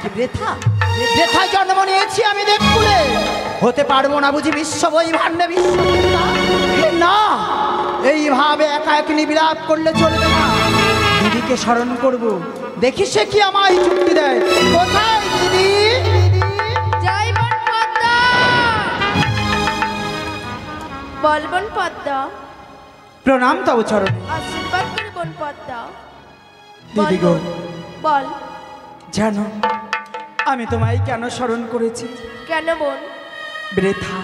কি বৃথা বৃথা জন্ম নিয়েছি আমি দেবকুলে, হতে পারবো না বুঝি বিশ্ব বৈভান্ডে বিশ্ব? না, এইভাবে একা একাই বিলাপ করলে চলবে না। দিদিকে স্মরণ করব, দেখি সে কি আমায় চুক্তি দেয়। কোথায় দিদি? জয় বোন পদ্মা। বল বোন পদ্মা। প্রণাম তব চরণে। আশীর্বাদ করে বোন পদ্মা। দিদি গো, বল। জানো আমি তোমায় কেন স্মরণ করেছি? কেন বোন? বৃথা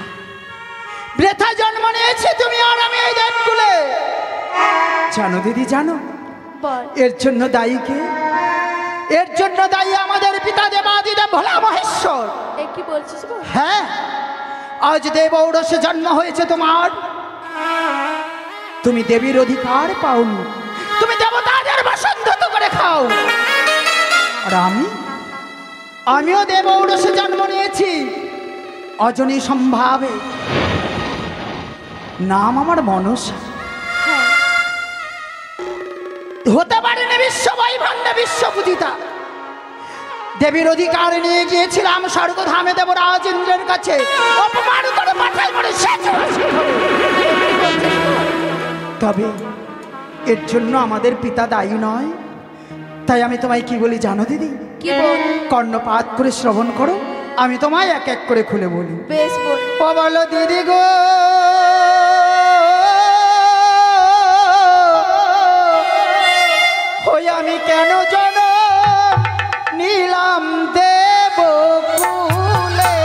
বৃথা জন্ম নিয়েছি তুমি আর আমি এই দেবকুলে। জানো দিদি, জানো বল। এর জন্য দায়ী কে? এর জন্য দায়ী আমাদের পিতা দেবাদিদেব ভোলা মহেশ্বর। এ কি বলছিস বোন? হ্যাঁ, আজ দেব ঔরসে জন্ম হয়েছে তোমার। তুমি দেবীর অধিকার পাওনি, তুমি দেবতাদের বসন্ত করে খাও। আর আমিও দেব ঔরসে জন্ম নিয়েছি, অজনী সম্ভাবে। নাম আমার মনসা। হতে পারেনি বিশ্ব বৈভান্ডে বিশ্ব পূজিতা। দেবীর অধিকার নিয়ে গিয়েছিলাম স্বর্গধামে দেবরাজ ইন্দ্রের কাছে, অপমান করে মাথায় করে তবে এর জন্য আমাদের পিতা দায়ী নয়। তাই আমি তোমায় কি বলি জানো দিদি? কি বল? কর্ণপাত করে শ্রবণ করো, আমি তোমায় এক এক করে খুলে বলি। বেশ বল। ও বলো দিদি গো, ওই আমি কেন জন নিলাম দেব কুলে?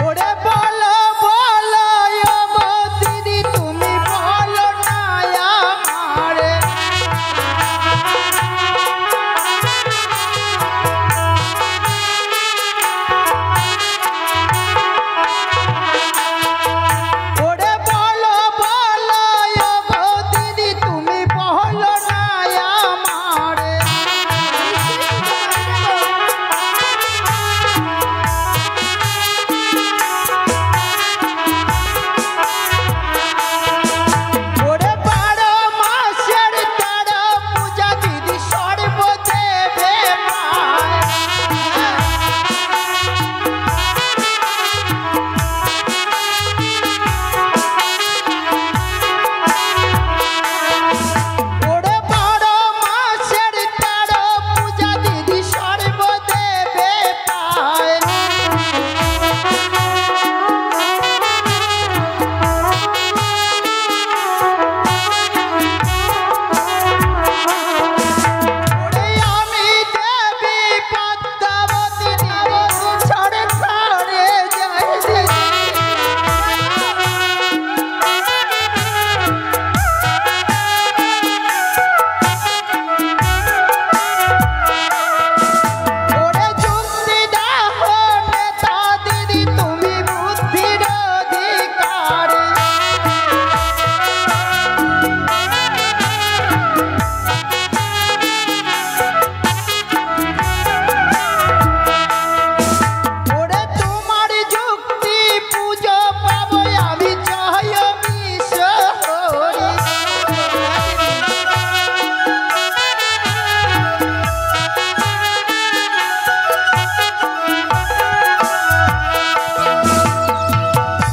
ওরে বলো বলো গো দিদি, তুমি বলো না আমারে। ওরে বলো বলো গো দিদি, তুমি বলো না আমারে। ওরে 12 মাসের 13 পূজা দিদি সর্বদেবে পায়। ওরে 12 মাসের 13 পূজা দিদি সর্বদেবে পায়। ওরে আমি দেবী পদ্মাবতী দিদি ছড়ে ছড়ে যাই দিদি। ওরে যুক্তি দাও নেতা দিদি, তুমি বুদ্ধির অধিকারী। ওরে তোমার যুক্তি পুজো পাবো আমি জয় মিশরি।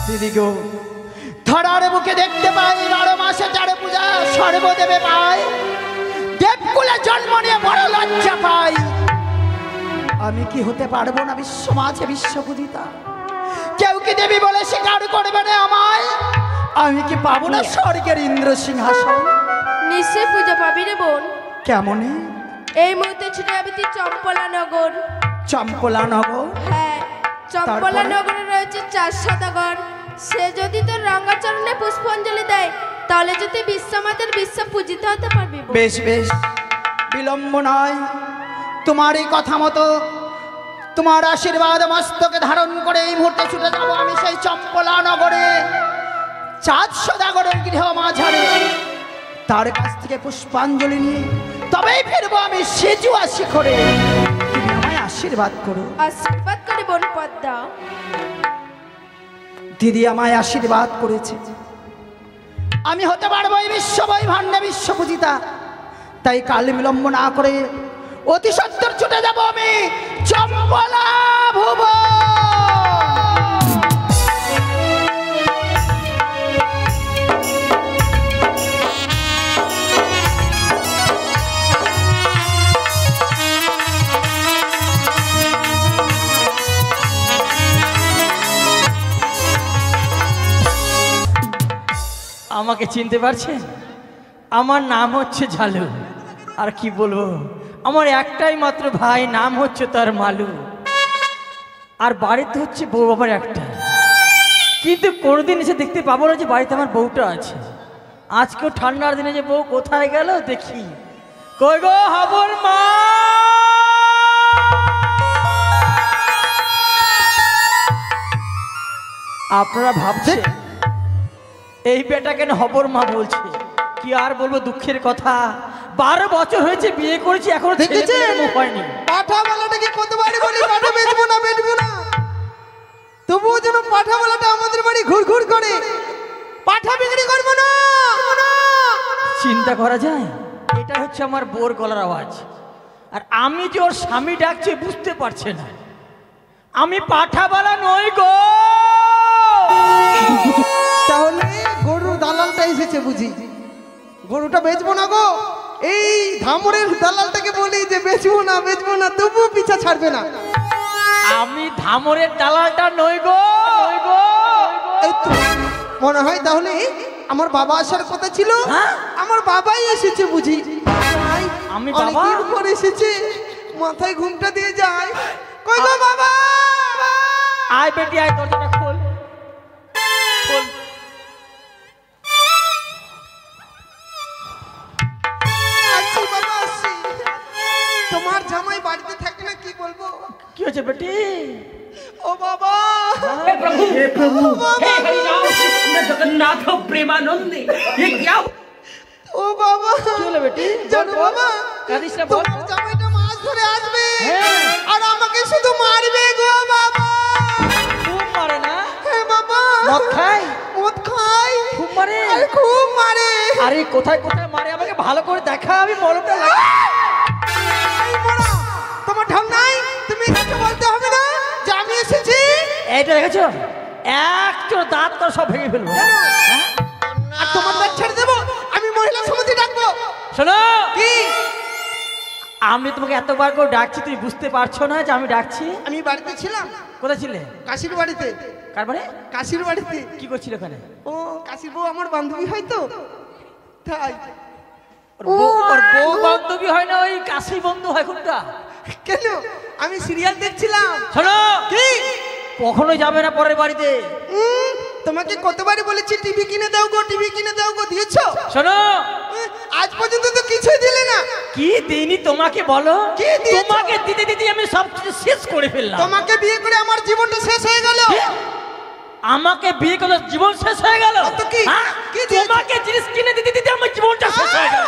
দিদি গো, ধরার বুকে দেখতে পাই 12 মাসে 4 পূজা সর্বদেবে পাই। দেবকুলে জন্ম নিয়ে বড় লজ্জা পাই। আমি কি হতে পারবো না বিশ্ব মাঝে বিশ্ব পূজিতা? কেউ কি দেবী বলে স্বীকার করবে না আমায়? আমি কি পাবো না স্বর্গের ইন্দ্র সিংহাসন? নিশ্চয় পূজা পাবি রে বোন। কেমনে? এই মুহূর্তে ছুটে যাবি তুই চম্পলানগর। চম্পলানগর? হ্যাঁ, চম্পলানগরে রয়েছে 4 সদাগর। সে যদি তোর রঙ্গাচরণে পুষ্পাঞ্জলি দেয়, তাহলে যদি বিশ্বমাতার বিশ্ব পূজিত হতে পারবি বোন। বেশ বেশ, বিলম্ব নয়। তোমার এই কথা মতো তোমার আশীর্বাদ মস্তকে ধারণ করে এই মুহূর্তে ছুটে যাব আমি সেই চম্পলানগরে। 4 সদাগরের গৃহ মাঝারে তার কাছ থেকে পুষ্পাঞ্জলি নিয়ে তবেই ফিরবো আমি সেজুয়া শিখরে। তুমি আমায় আশীর্বাদ করো। আশীর্বাদ করে বোন পদ্মা। দিদি আমায় আশীর্বাদ করেছে আমি হতে পারবো এই বিশ্ববৈভান্ডে বিশ্বপূজিতা। তাই কাল বিলম্ব না করে অতি সত্বর ছুটে যাব আমি চম্পলা ভুবন। আমাকে চিনতে পারছেন? আমার নাম হচ্ছে ঝালু। আর কি বলবো, আমার একটাই মাত্র ভাই, নাম হচ্ছে তার মালু। আর বাড়িতে হচ্ছে বউ বাবার একটা, কিন্তু কোনোদিন এসে দেখতে পাবো না যে বাড়িতে আমার বউটা আছে। আজকেও ঠান্ডার দিনে যে বউ কোথায় গেল দেখি। কই গো হাবর মা, আপনারা ভাবছেন এই বেটা কেন হবর মা বলছে? কি আর বলবো, দুঃখের কথা। 12 বছর হয়েছে বিয়ে করেছি, এখনো দেখেছেন? মুখ হয়নি। পাঠা বলাটাকে কতবারই বলি পাঠা বেচবো না, তবুও যেন পাঠা বলাটা আমাদের বাড়ি ঘুর ঘুর করে। পাঠা বিক্রি করবো না। চিন্তা করা যায়, এটা হচ্ছে আমার বোর গলার আওয়াজ। আর আমি যে ওর স্বামী ডাকছে বুঝতে পারছে না। আমি পাঠাবালা নই গো। তাহলে গরুর দালালটা এসেছে বুঝি। গরুটা বেচবো না গো, এই ধামরের দালালটাকে বলি যে বেচবো না, তবুও পিছা ছাড়বে না। আমি ধামরের দালালটা নই গো। এই তো মনে হয় তাহলে আমার বাবা আসার কথা ছিল। হ্যাঁ? আমার বাবাই এসেছে বুঝি। আমি বাবা? অনেকদিন পর এসেছে, মাথায় ঘুমটা দিয়ে যায়। কই গো বাবা? আয় বেটি আয়, দরজাটা খোল খোল। আসছি বাবা, আসছি। তোমার জামাই বাড়িতে থাকে না, কি বলবো। কি হয়েছে বেটি? ও বাবা, हे प्रभु ও বাবা, हे हरि राम कृष्ण जगन्नाथ प्रेमानंद ये क्या ও বাবা। কি হলো বেটি? জানো বাবা, কাঁদিস না, বল। তোমার জামাইটা মাছ ধরে আসবে হ্যাঁ। আর আমাকে শুধু মারবে গো বাবা। খুব মারে না? হ্যাঁ বাবা, মদ খায়? মদ খাই। খুব মারে? আরে খুব মারে। আরে কোথায় কোথায় মারে আমাকে ভালো করে দেখা, আমি মলমটা লাগাই। এই বড়া, তোমার ঢং নাই? তুমি কিছু বলতে হবে না যে আমি এসেছি। এইটা দেখেছো, এক চোর দাঁত তো সব ভেঙে ফেলবো। হ্যাঁ? আর তোমার দাঁত ছেড়ে দেবো, আমি মহিলা সমিতি ডাকবো। শোনো, কি? আমি তোমাকে এতবার করে ডাকছি, তুমি বুঝতে পারছো না যে আমি ডাকছি? আমি বাড়িতে ছিলাম, কোথায় ছিলে? কাশির বাড়িতে। কার বাড়ি? কাশির বাড়িতে। কি করছিল ওখানে? ও কাশির বউ আমার বান্ধবী হয়তো, তাই। ওর বউ বান্ধবী হয় না, ওই কাশি বন্ধু হয় কোনটা? কেন? আমি সিরিয়াল দেখছিলাম। শোনো, কি? কখনোই যাবে না পরের বাড়িতে। তোমাকে কতবারই বলেছি টিভি কিনে দাও গো, টিভি কিনে দাও গো, দিয়েছো? শোনো, আজ পর্যন্ত তো কিছুই দিলে না। কি দিইনি তোমাকে বলো? কি দিয়েছো? তোমাকে দিতে দিতে আমি সব কিছু শেষ করে ফেললাম। তোমাকে বিয়ে করে আমার জীবনটা শেষ হয়ে গেল। কি? আমাকে বিয়ে করে জীবন শেষ হয়ে গেল? তো কি? হ্যাঁ? কি দিয়েছো? তোমাকে জিনিস কিনে দিতে দিতে আমার জীবনটা শেষ হয়ে গেল।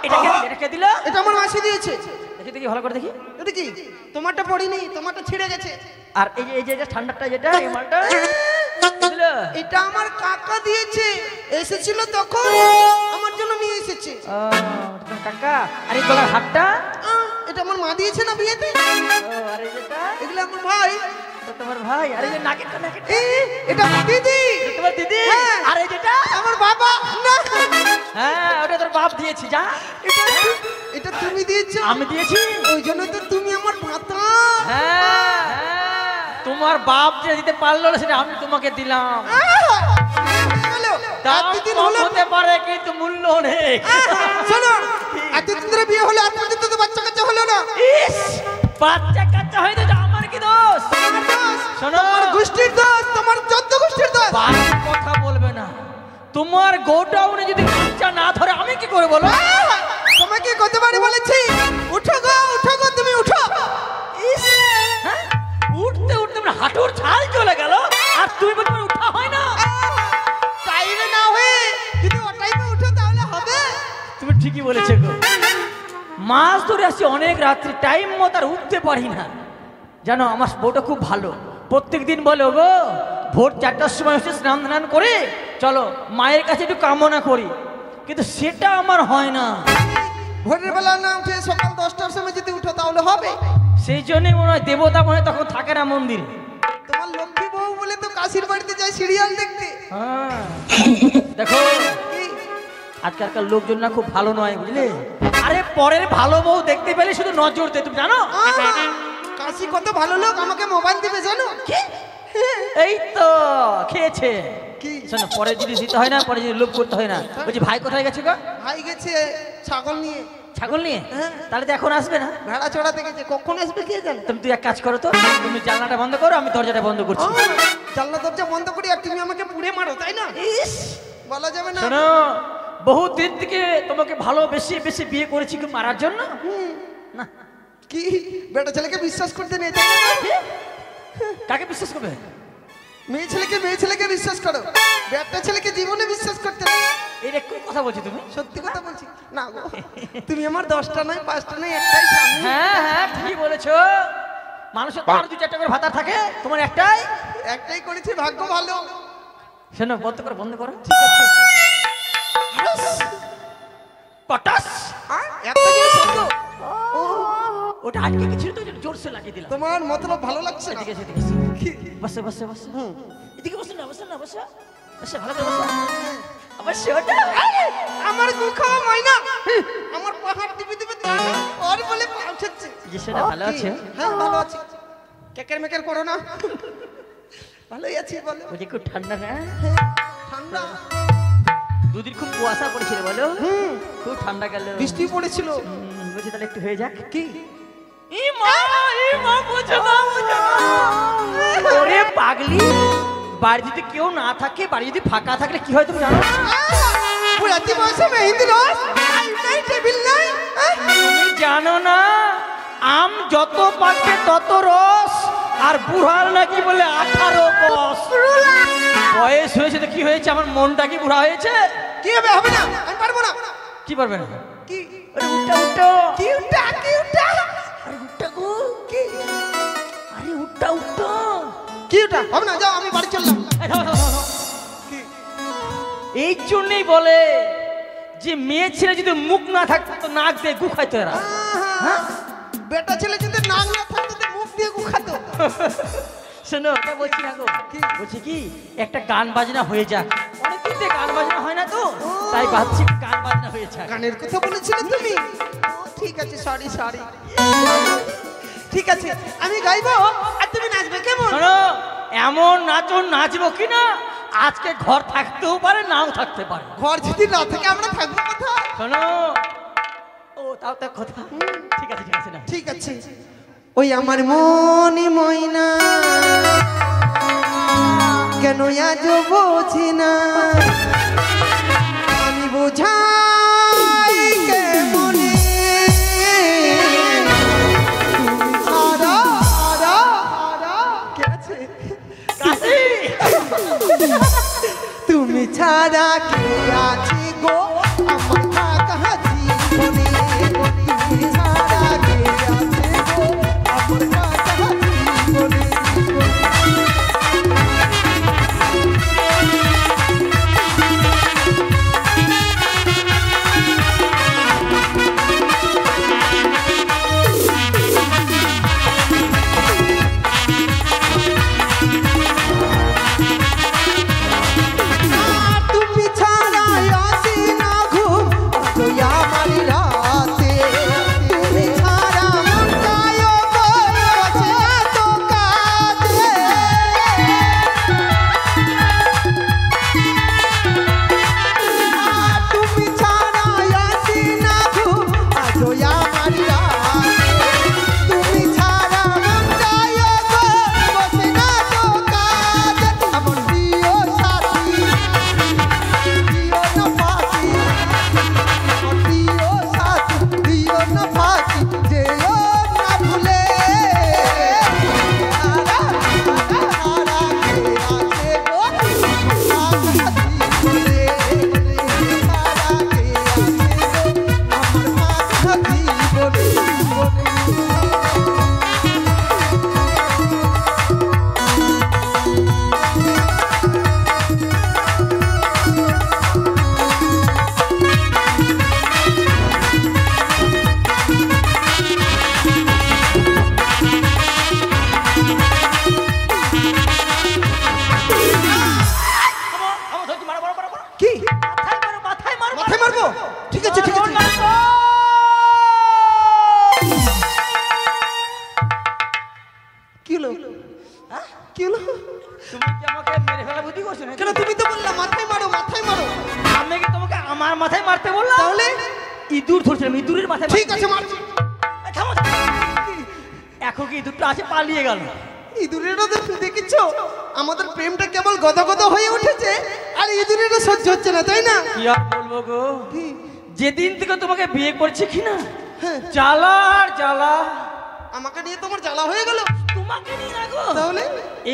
এটা কে দিল? এটা আমার মাসি দিয়েছে। দেখি দেখি ভালো করে দেখি। এটা কি? তোমারটা পড়িনি, তোমারটা ছিঁড়ে গেছে। আর এই যে ঠান্ডাটা যেটা, এই মালটা দিল? এটা আমার কাকা দিয়েছে, এসেছিল তখন আমার জন্য নিয়ে এসেছে। ও, এটা তোমার কাকা। আর এই গলার হাতটা? এটা আমার মা দিয়েছে না বিয়েতে। ও, আর এই যেটা? এগুলো আমার ভাই। এটা তোমার ভাই। আর এই যে নাকেরটা, নাকেরটা? এটা আমার দিদি। এটা তোমার দিদি। হ্যাঁ। আর এই যেটা? আমার বাবা না। হ্যাঁ, ওটা তোর বাপ দিয়েছি। যা, এটা তুমি দিয়েছো। আমি দিয়েছি। ওই জন্য তো তুমি আমার ভাতা। হ্যাঁ, তোমার বাপ যে দিতে পারলো না সেটা আমি তোমাকে দিলাম। দাম এতদিন কম হলো। হতে পারে কিন্তু মূল্য অনেক। শোনো, এতদিন ধরে বিয়ে হলো, এত পর্যন্ত তো বাচ্চা কাচ্চা হলো না। ইস, বাচ্চা কাচ্চা হয়ে তো আমার কি দোষ? তোমার দোষ, শোনো, তোমার গোষ্ঠীর দোষ, তোমার 14 গোষ্ঠীর দোষ। বাজে কথা বলবে না। তোমার গোডাউনে যদি বাচ্চা না ধরে আমি কি করে বলো? তোমাকে কতবারই বলেছি উঠো গো, উঠো গো, তুমি উঠো। ইস, হ্যাঁ? উঠতে উঠতে আমার হাঁটুর ছাল চলে গেল, আর তুমি বলছো উঠা হয় না। টাইমে না হয়ে যদি ও টাইমে উঠো তাহলে হবে। তুমি ঠিকই বলেছো গো। মাছ ধরে আসছি অনেক রাত্রি, টাইম মতো আর উঠতে পারি না। জানো আমার বউটা খুব ভালো, প্রত্যেক দিন বলে গো ভোর 4টার সময় হচ্ছে স্নান ধান করে চলো মায়ের কাছে একটু কামনা করি, কিন্তু সেটা আমার হয় না। ভোরের বেলা না উঠে সকাল 10টার সময় যদি উঠো তাহলে হবে। সেই জন্যই মনে হয় দেবতা মনে হয় তখন থাকে না মন্দিরে। তোমার লক্ষ্মী বউ বলে তো কাশির বাড়িতে যায় সিরিয়াল দেখতে। হ্যাঁ দেখো আজকালকার লোকজন না খুব ভালো নয় বুঝলে। আরে পরের ভালো বউ দেখতে পেলে শুধু নজর দেয়, তুমি জানো? কাশি কত ভালো লোক, আমাকে মোবাইল দিবে জানো? কি এই তো খেয়েছে কি? শোনো, পরে যদি দিতে হয় না, পরে যদি লোভ করতে হয় না। বলছি ভাই কোথায় গেছে গো? ভাই গেছে ছাগল নিয়ে। ছাগল নিয়ে? তাহলে তো এখন আসবে না। ভেড়া চড়াতে গেছে, কখন আসবে কে জানে। তুই এক কাজ করো তো, তুমি জানলাটা বন্ধ করো, আমি দরজাটা বন্ধ করছি। জানলা দরজা বন্ধ করি আর তুমি আমাকে পুড়ে মারো, তাই না? ইস, বলা যাবে না। শোনো, বহু দিন থেকে তোমাকে ভালোবেসে বেশি বিয়ে করেছি কি মারার জন্য না? কি বেটা ছেলেকে বিশ্বাস করতে নেই, তাই না? কাকে বিশ্বাস করবে? মেয়ে ছেলেকে বিশ্বাস করো, বেটা ছেলেকে জীবনে বিশ্বাস করতে নেই। এটা কোন কথা বলছি তুমি? সত্যি কথা বলছি না গো, তুমি আমার 10টা নয় 5টা নয় একটাই স্বামী। হ্যাঁ হ্যাঁ ঠিক বলেছো। মানুষের তো আরো 2-4টা করে ভাতা থাকে, তোমার একটাই করেছি, ভাগ্য ভালো। শোনো, বন্ধ করো বন্ধ করো। ঠিক আছে। পটাস এত জোরে শব্দ, ওটা আটকে গেছিল তো জোরসে লাগিয়ে দিলাম। তোমার মতলব ভালো লাগছে না? ঠিক আছে ঠিক আছে, বসে বসে বসে এদিকে বসে না বসে না বসে বসে ভালো করে বসে। আবার সেটা আমার গু খাওয়া ময়না, আমার পাহাড় দিবি দিবি আর বলে পৌঁছাচ্ছে। যে সেটা ভালো আছে? হ্যাঁ ভালো আছি, কেকের মেকের করো না, ভালোই আছি। বলো। ওই যে খুব ঠান্ডা না? ঠান্ডা, দুদিন খুব কুয়াশা পড়েছিল বলো, খুব ঠান্ডা গেল, বৃষ্টি পড়েছিল। বলছি তাহলে একটু হয়ে যাক। কি ওরে পাগলি, বাড়ি যদি কেউ না থাকে, বাড়ি যদি ফাঁকা থাকলে কি হয় তুমি জানো? বুড়াতি বয়সে মেহেন্দি রস নাই, টেবিল নাই। তুমি জানো না আম যত পাকে তত রস, আর বুড়ার নাকি বলে 18 কস। বয়স হয়েছে তো কি হয়েছে, আমার মনটা কি বুড়া হয়েছে? কি হবে? হবে না, আমি পারবো না। কি পারবে না? কি আরে উঠা উঠা, কি উঠা কি উঠা আরে উঠা গো, কি আরে উঠা উঠা, কি উঠা? হবে না, যাও আমি বাড়ি চললাম। এই থামো, থামো, থামো। এই জন্যই বলে যে মেয়ে ছেলে যদি মুখ না থাকতো তো নাক দিয়ে গু খাইতো এরা। হ্যাঁ, বেটা ছেলে যদি নাক না থাকতো তো মুখ দিয়ে গু খাতো। শোনো, এটা বলছি না গো, বলছি কি একটা গান বাজনা হয়ে যাক। অনেকদিন থেকে গান বাজনা হয় না তো, তাই ভাবছি গান বাজনা হয়ে যাক। গানের কথা বলেছিলে তুমি? ঠিক আছে, সরি সরি। ঠিক আছে, আমি গাইবো আর তুমি নাচবে, কেমন? শোনো, এমন নাচবো কি না, আজকে ঘর থাকতেও পারে নাও থাকতে পারে। ঘর যদি না থাকে আমরা থাকবো কোথায়? শোনো, ও তাও তো কথা। ঠিক আছে ঠিক আছে না, ঠিক আছে। ওই আমার মনি ময়না কেন আজ বোঝে না, আমি বোঝাই কেমনে তুমি ছাড়া কে আছে গো আমার থাকা জীবনে, তুমি ছাড়া কে আছে গো আমার থাকা জীবনে। তুমি ছাড়া আসি না তুমি কি আমাকে মেরে ফেলা বুদ্ধি করছো নাকি? কেন তুমি তো বললা মাথায় মারো মাথায় মারো। আমি কি তোমাকে আমার মাথায় মারতে বললাম? তাহলে ইঁদুর ধরছিলাম, ইঁদুরের মাথায় ঠিক আছে মারছি। এই থামো, এখন কি ইঁদুরটা আছে পালিয়ে গেল। ইঁদুরেরও তো দেখেছো আমাদের প্রেমটা কেবল গদগদ হয়ে উঠেছে, আর ইঁদুরেরও সহ্য হচ্ছে না, তাই না? কি আর বলবো গো, যেদিন থেকে তোমাকে বিয়ে করছি কি না, হ্যাঁ। জ্বালা আর জ্বালা। আমাকে নিয়ে তোমার জ্বালা হয়ে গেল। তোমাকে নিয়ে না গো, তাহলে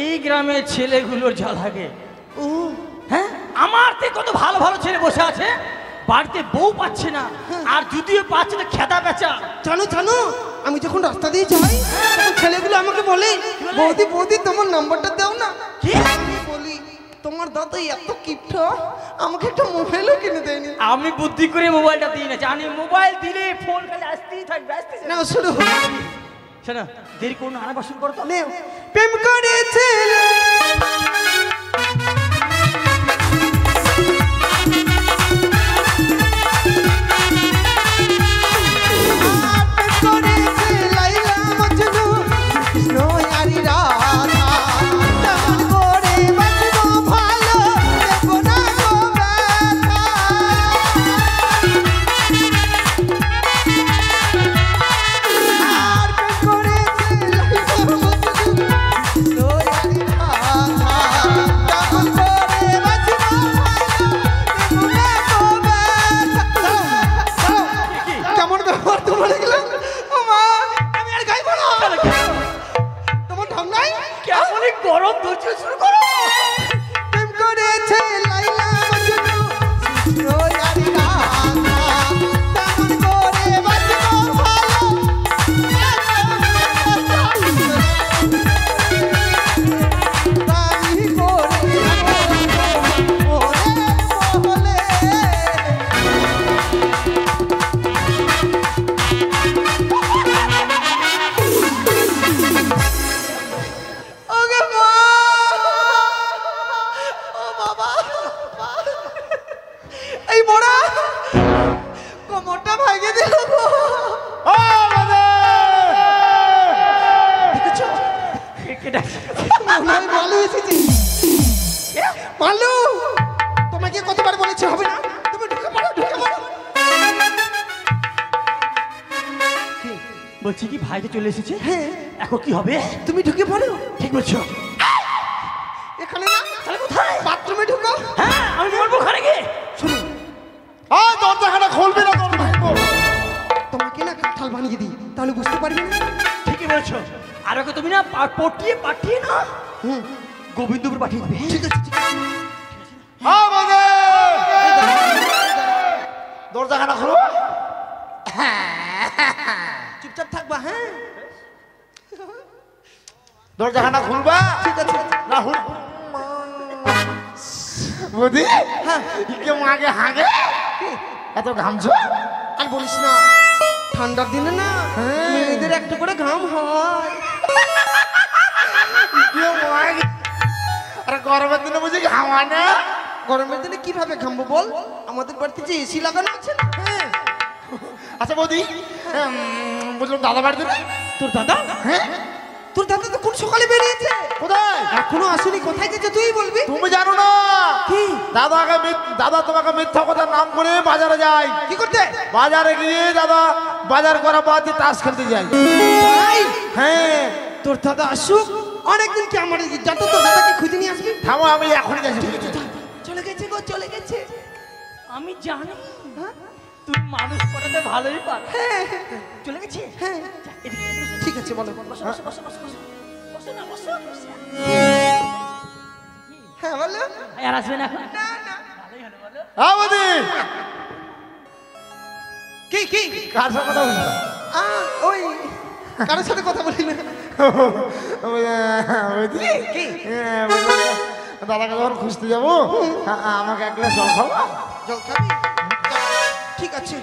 এই গ্রামের ছেলেগুলোর জ্বালাগে। ও হ্যাঁ, আমার থেকে কত ভালো ভালো ছেলে বসে আছে, বাড়িতে বউ পাচ্ছে না, আর যদিও পাচ্ছে তো খেদা বেচা। জানো জানো, আমি যখন রাস্তা দিয়ে যাই তখন ছেলেগুলো আমাকে বলে, বৌদি বৌদি তোমার নাম্বারটা দাও না। কি? আমি বলি তোমার দাদা এত কিপট, আমাকে একটা মোবাইলও কিনে দেয়নি। আমি বুদ্ধি করে মোবাইলটা দিই না, জানি মোবাইল দিলে ফোন খালি আসতেই থাকবে আসতেই না শুরু শোনো, দেরি করুন, আনাবার শুরু করো তো। নে প্রেম করেছে গরম ধরছে, শুরু করো। প্রেম করেছে লাইলা মজনু রোয়ারি রাধা, তেমন করে বাঁচবো ভালো তাই করে ওরে বলে। ওগে মা, ও বাবা, এই মোড়া কোমরটা ভাঙে দিল গো। ও বাবা! দেখেছো মনে হয় মালু এসেছে। মালু, তোমাকে কতবার বলেছি হবে না, তুমি ঢুকে পড়ো ঢুকে পড়ো। বলছি কি, ভাই তো চলে এসেছে, হ্যাঁ এখন কি হবে? তুমি ঢুকে পড়ো। ঠিক বলছো। এখানে না, তাহলে কোথায়? বাথরুমে ঢুকো। হ্যাঁ, আমি বলবো ওখানে গিয়ে। শুনো, দরজাখানা খুলবি না, তোর ভাইবো। তোমাকে না কাঁঠাল বানিয়ে দিই, তাহলে বুঝতে পারবে না। ঠিকই বলছো, আর ওকে তুমি না পটিয়ে পাঠিয়ে না গোবিন্দপুর পাঠিয়ে দেবে। ঠিক আছে ঠিক আছে। দরজাখানা খুলো। চুপচাপ থাকবা। হ্যাঁ দরজাখানা খুলবা। ঠিক আছে। না হুল বুঝি, ইকে মাগে হাগে এত ঘামছো। আর বলিস না, ঠান্ডার দিনে না মেয়েদের একটু করে ঘাম হয়। ইকে মাগে, আরে গরমের দিনে বুঝি ঘামা না? গরমের দিনে কিভাবে ঘামবো বল, আমাদের বাড়িতে যে এসি লাগানো আছে না। হ্যাঁ আচ্ছা বৌদি, বুঝলাম দাদা বাড়িতে না? তোর দাদা? হ্যাঁ, তোর দাদা তো কোন সকালে বেরিয়েছে, কোথায়? এখনো আসেনি। কোথায় গেছে তুই বলবি? তুমি জানো না? কি দাদা তোমাকে মিথ্যা কথার নাম করে বাজারে যায়। কি করতে? বাজারে গিয়ে দাদা বাজার করা বাদ দিয়ে তাস খেলতে যায়। তাই? হ্যাঁ, তোর দাদা আসুক, অনেকদিন কি আমার যাতে তোর দাদাকে খুঁজে নিয়ে আসবি। থামো, আমি এখনই যাচ্ছি। চলে গেছে গো, চলে গেছে। আমি জানি তুই মানুষ পটাতে ভালোই পার। হ্যাঁ চলে গেছে। হ্যাঁ এদিকে, এদিকে, ঠিক আছে বলো। বসো, বসো, বসো, বসো, বসো। বসো না, বসো, বসো। হ্যাঁ বলো। আর আসবে না এখন? না না। ভালোই হলো, বলো। হ্যাঁ বৌদি, কি কি? কার সাথে কথা বলছো? ওই কারোর সাথে কথা বলি না। বৌদি, বললাম, দাদাকে যখন খুঁজতে যাবো আমাকে এক গ্লাস জল খাবো। জল খাবি? ঠিক আছে।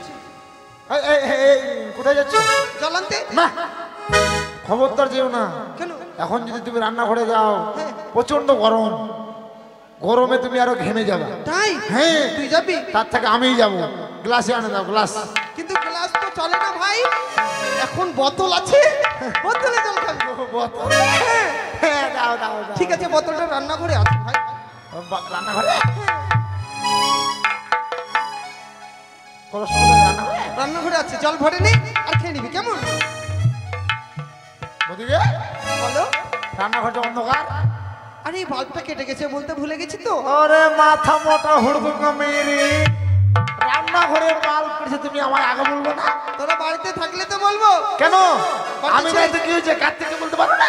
কোথায় যাচ্ছ? জল আনতে? না, খবরদার যেও না। কেন? এখন যদি তুমি রান্নাঘরে যাও, হ্যাঁ। প্রচন্ড গরম, গরমে তুমি আরো ঘেমে যাবে। তাই? হ্যাঁ, তুই যাবি? তার থেকে আমিই যাবো। গ্লাসে আনে দাও, গ্লাস। কিন্তু গ্লাস তো চলে না ভাই, এখন বোতল আছে, বোতলে জল খাবি। বোতল? হ্যাঁ হ্যাঁ, দাও দাও দাও। ঠিক আছে, বোতলটা রান্নাঘরে আছে ভাই। রান্নাঘরে কলস কোথায়? রান্নাঘরে? রান্নাঘরে আছে, জল ভরে নে আর খেয়ে নিবি, কেমন? ওদিকে বলো। রান্নাঘরটা অন্ধকার। আরে এই বাল্বটা কেটে গেছে বলতে ভুলে গেছি তো। ওরে মাথা মোটা হুড়দুঙ্গা মেরে, রান্নাঘরে বাল কেটেছে, তুমি আমায় আগে বলবো না? তোরা বাড়িতে থাকলে তো বলবো। কেন? বাড়িতে আমি ছিল। বাড়িতে কি হয়েছে? কার্তিককে বলতে পারো না?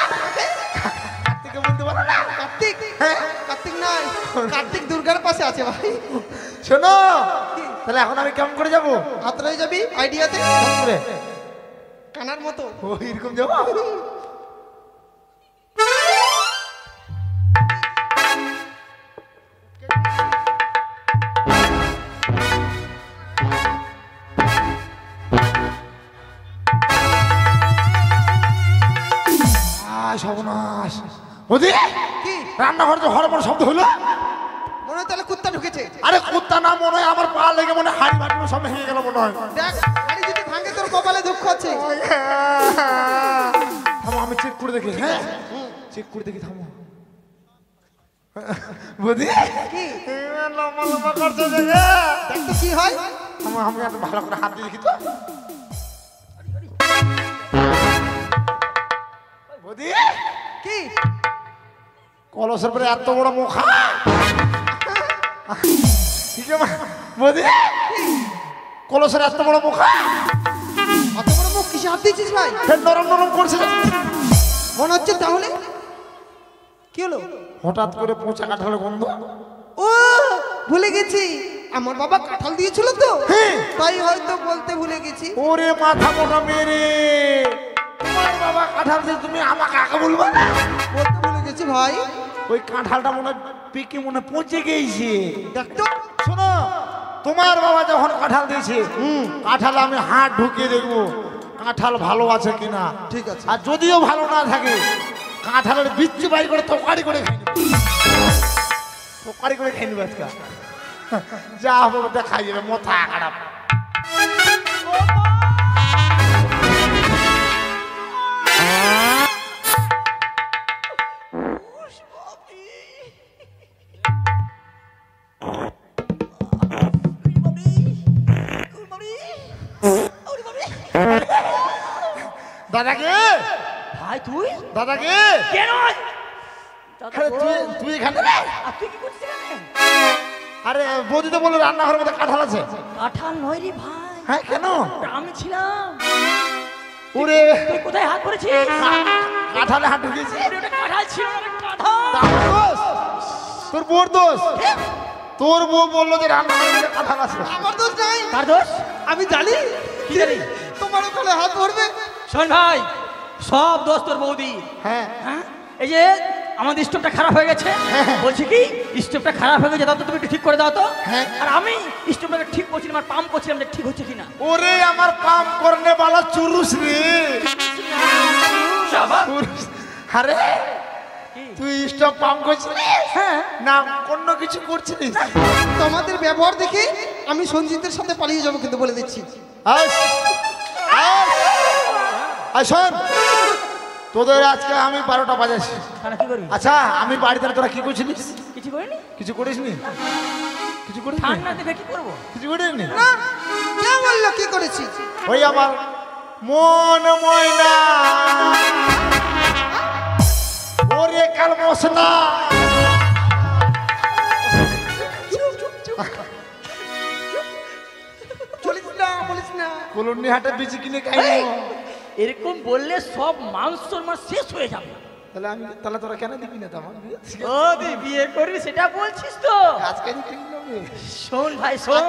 কার্তিককে বলতে পারো না? কার্তিক? হ্যাঁ। কার্তিক নয়, কার্তিক দুর্গার পাশে আছে ভাই। শোনো, তাহলে এখন আমি কেমন করে যাবো? আত্রাই যাবি আইডিয়াতে, কেমন করে? কানার মতো। ও এরকম যাবো? সর্বনাশ। ওদি কি রান্নাঘরে তো হরবর শব্দ হলো। মনে হয় তাহলে কুত্তা ঢুকেছে। আরে কুত্তা না, মনে হয় আমার পা লেগে মনে হয় হাড়ি ভাটি সব ভেঙে গেল মনে হয়। দেখ গাড়ি যদি ভাঙে তোর কপালে দুঃখ আছে। থামো, আমি চেক করে দেখি। হ্যাঁ চেক করে দেখি, থামো। বুঝি কি লম্বা লম্বা করছে দেখে। দেখ তো কি হয়। থামো, আমি এত ভালো করে হাত দিয়ে দেখি তো। বুঝি কি কলসের পরে এত বড় মুখা। বুঝি কলসের এত বড় মুখা, অত বড় মুখ কিসে হাত দিয়েছিস ভাই? ফের নরম নরম করছে। মনে হচ্ছে তাহলে কি হলো? হঠাৎ করে পচা কাঁঠালের গন্ধ। ও ভুলে গেছি, আমার বাবা কাঁঠাল দিয়েছিল তো, হ্যাঁ। তাই হয়তো বলতে ভুলে গেছি। ওরে মাথা মোটা মেরে, তোমার বাবা কাঁঠাল দিয়ে তুমি আমাকে আগে বলবা না? বলতে ভুলে গেছি ভাই। ওই কাঁঠালটা মনে হয় পেকে মনে হয় পচে গেছে। দেখ তো। শোনো, তোমার বাবা যখন কাঁঠাল দিয়েছে, কাঁঠাল আমি হাত ঢুকিয়ে দেখবো কাঁঠাল ভালো আছে কিনা। ঠিক আছে। আর যদিও ভালো না থাকে, কাঁঠালের বিচ্ছু বাইর করে তরকারি করে খাই নেবো। তরকারি করে খাই নেবো আজকে। যা হবে ওটা খাই যাবে, মাথা খারাপ। দাদাকে ভাই তুই দাদাকে কেন? তুই এখানে রে? আর তুই কি করছিস এখানে? আরে বৌদি তো বললো রান্নাঘরের মধ্যে কাঁঠাল আছে। কাঁঠাল নয় রে ভাই, হ্যাঁ কেন? আমি ছিলাম। ওরে তুই কোথায় হাত করেছিস? কাঁঠালে হাত ঢুকিয়েছে। ওটা কাঁঠাল ছিল না, ওটা কাঁঠাল। তা আমার দোষ? তোর বউর দোষ। তোর বউ বললো যে রান্নাঘরের মধ্যে কাঁঠাল আছে। আমার দোষ নাই, কার দোষ? আমি জানি। কি জানি? তোমার ওখানে হাত ধরবে। শোন ভাই, সব দোষ তোর বৌদি। হ্যাঁ হ্যাঁ, এই যে আমাদের স্টোভটা খারাপ হয়ে গেছে, বলছি কি স্টোভটা খারাপ হয়ে গেছে, দাও তো তুমি একটু ঠিক করে দাও তো। হ্যাঁ। আর আমি স্টোভটাকে ঠিক করছিলাম আর পাম্প করছিলাম যে ঠিক হচ্ছে কিনা। ওরে আমার পাম করনে বালা চুরুস রে। চুরুস। আরে তুই স্টপ পাম করছিস? হ্যাঁ। না অন্য কিছু করছিস? তোমাদের ব্যবহার দেখে আমি সঞ্জিতের সাথে পালিয়ে যাবো কিন্তু বলে দিচ্ছি। আস আস আই শোন, তোদের আজকে আমি 12টা বাজাইছি। তাহলে কি করবি? আচ্ছা আমি বাড়িতে তোরা কি করছিলিস? কিছু করিনি। কিছু করিসনি? কিছু করিসনি? ঠান্ডা দেবে কি করবো? কিছু করিসনি? না, কে বললো কি করেছি? ওই আমার মন ময়না, ওরে কাল মশনা। চলিস না, বলিস না। কলুন্নি হাটে বেশি কিনে খাই। এরকম বললে সব মাংসর মাছ শেষ হয়ে যাবে। তাহলে তোরা কেন দিবি না? তেমন ও তুই বিয়ে করবি সেটা বলছিস তো? আজকে কিনবি? শোন ভাই শোন,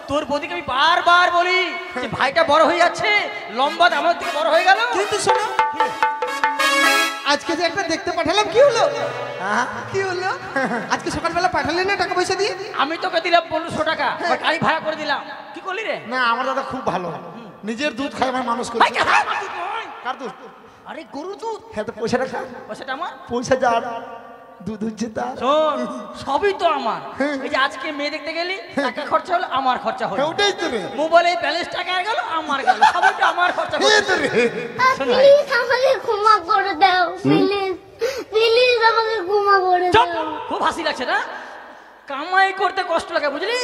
তোর বৌদিকে আমি বারবার বলি যে ভাইটা বড় হয়ে যাচ্ছে, লম্বা আমার থেকে বড় হয়ে গেল। কিন্তু শোনো, আজকে যে একটা দেখতে পাঠালাম, কি হলো? কি হলো? আজকে সকালবেলা পাঠালে না টাকা পয়সা দিয়ে? আমি তোকে দিলাম 1500 টাকা, আর গাড়ি ভাড়া করে দিলাম। কি করলি রে? না আমার দাদা খুব ভালো, নিজের দুধ খাই আমার মানুষ ভাই, করে। আমার দুধ নয়। কার দুধ? আরে গরুর দুধ। হ্যাঁ তো পয়সাটা খা। পয়সাটা আমার। পয়সা যার দুধ হচ্ছে তার। শোন, সবই তো আমার। এই যে আজকে মেয়ে দেখতে গেলি, টাকা খরচা হলো, আমার খরচা হলো। হ্যাঁ ওটাই তো রে। মোবাইলে ব্যালেন্স টাকা গেল, আমার গেল, সবই তো আমার খরচা এই হলো। তো রে। শোন ভাই, প্লিজ আমাকে ক্ষমা করে দাও, প্লিজ প্লিজ আমাকে ক্ষমা করে চুপ! দাও। খুব হাসি লাগছে না? কামাই করতে কষ্ট লাগে বুঝলি?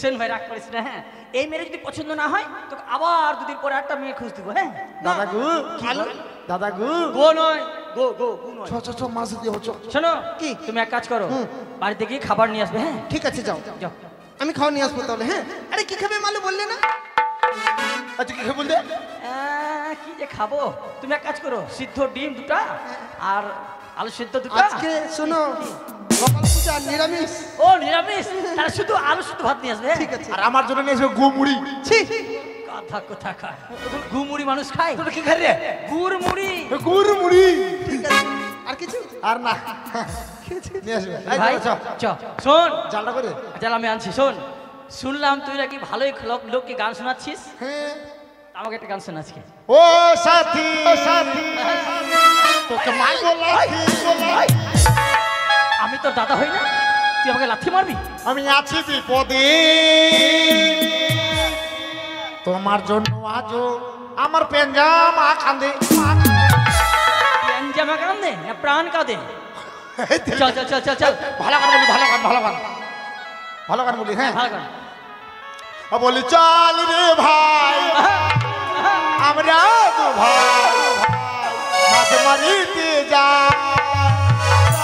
সেন ভাই রাগ করিস না, হ্যাঁ? এই মেয়ে যদি পছন্দ না হয় তোকে আবার দুদিন পরে একটা মেয়ে খুঁজ দিব, হ্যাঁ? দাদা গু দাদা গু গো নয়, গো গো গু নয়। চ মাছ দিয়ে চ। শোনো কি, তুমি এক কাজ করো, বাড়িতে গিয়ে খাবার নিয়ে আসবে, হ্যাঁ? ঠিক আছে যাও যাও। আমি খাওয়া নিয়ে আসবো তাহলে। হ্যাঁ আরে কি খাবে মালু বললে না? আচ্ছা কি বললে? কি যে খাবো, তুমি এক কাজ করো, সিদ্ধ ডিম দুটা আর আলু সিদ্ধ দুটা। আজকে শোনো গোপাল পূজা নিরামিষ। ও নিরামিষ, তাহলে শুধু আলু শুধু ভাত নিয়ে আসবে, হ্যাঁ? ঠিক আছে। আর আমার জন্য নিয়ে এসো গু মুড়ি। ছি কথা কথা খায়, গুড় মানুষ খায়? তোরা কি খাই রে? গুড় মুড়ি। গুড় মুড়ি। ঠিক আছে আর কিছু? আর না নিয়ে আসবে। এই ভাই চ চ শোন, জালটা করে। আচ্ছা আমি আনছি, শোন। শুনলাম তুই নাকি ভালোই লোককে গান শোনাচ্ছিস, হ্যাঁ আমাকে একটা গান শোনা আজকে। ও সাথী তোকে মাই বললাম। আমি তোর দাদা হই না, তুই আমাকে লাথি মারবি? আমি আছি বিপদে, তোমার জন্য আজও আমার পেঞ্জামা কাঁদে। জামা কাঁদে না প্রাণ কাঁদে? চল চল চল চল চল, ভালো গান বলি, ভালো গান ভালো গান বলি। হ্যাঁ ভালো গান। বলি চল রে ভাই আমরা দু ভাই মাছ মারিতে যাই।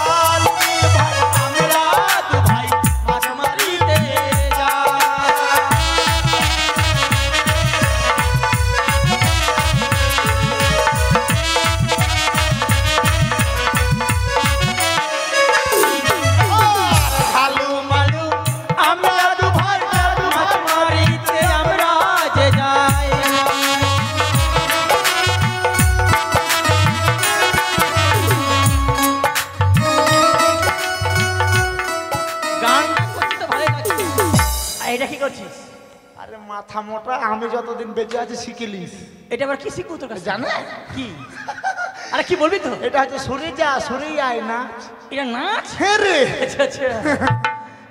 চল রে ভাই আমরা দু ভাই মাছ মারিতে যাই। হালু মালু আমরা দু ভাই মাছ মারিতে আমরা যে যাই। গানটা করছিস তো ভালোই লাগছে, আর এটা কি করছিস? আরে মাথা মোটা, আমি যতদিন বেঁচে আছি শিখিলিস। এটা আবার কি শিখবো তোর কাছে? জানে কি? আরে কি বলবি তো? এটা হচ্ছে সরে যা সরে আয় না। এটা নাচ? হ্যাঁ রে, আচ্ছা আচ্ছা।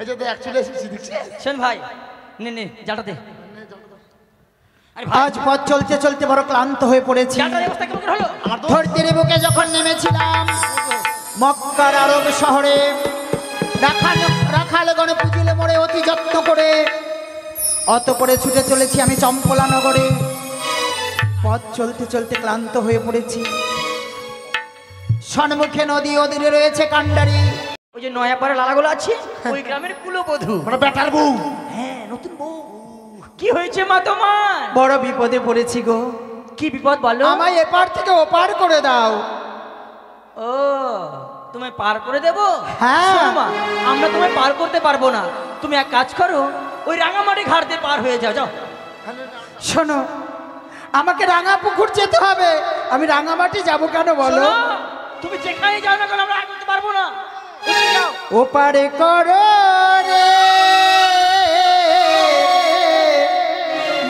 এই যে দেখ চলে এসেছি দেখছিস। শোন ভাই, নে জালটা দে। আরে ভাই, আজ পথ চলতে চলতে বড় ক্লান্ত হয়ে পড়েছি। জালটার অবস্থা কেমন করে হলো? আমার তো ধরতির বুকে যখন নেমেছিলাম মক্কার আরব শহরে, রাখালগণ পুজিলে মোড়ে অতি যত্ন করে, অতঃপরে ছুটে চলেছি আমি চম্পলা নগরে। পথ চলতে চলতে ক্লান্ত হয়ে পড়েছি। সম্মুখে নদী, ওদিকে রয়েছে কান্ডারি। ওই যে নয়াপাড়া লালাগুলো আছে, ওই গ্রামের কুলবধূ। মানে বেটার বউ। হ্যাঁ, নতুন বউ। কি হয়েছে মা তোমার? বড় বিপদে পড়েছি গো। কি বিপদ বলো? আমায় এপার থেকে ওপার করে দাও। ও, তোমায় পার করে দেবো? হ্যাঁ। শোনো মা, আমরা তোমায় পার করতে পারবো না। তুমি এক কাজ করো, ওই রাঙামাটি ঘাট দিয়ে পার হয়ে যাও। যাও। শোনো, আমাকে রাঙা পুকুর যেতে হবে। আমি রাঙামাটি যাব কেন বলো? শোনো, তুমি যেখানে যাও না কেন আমরা আর করতে পারবো না। তুমি যাও। ওপারে করো রে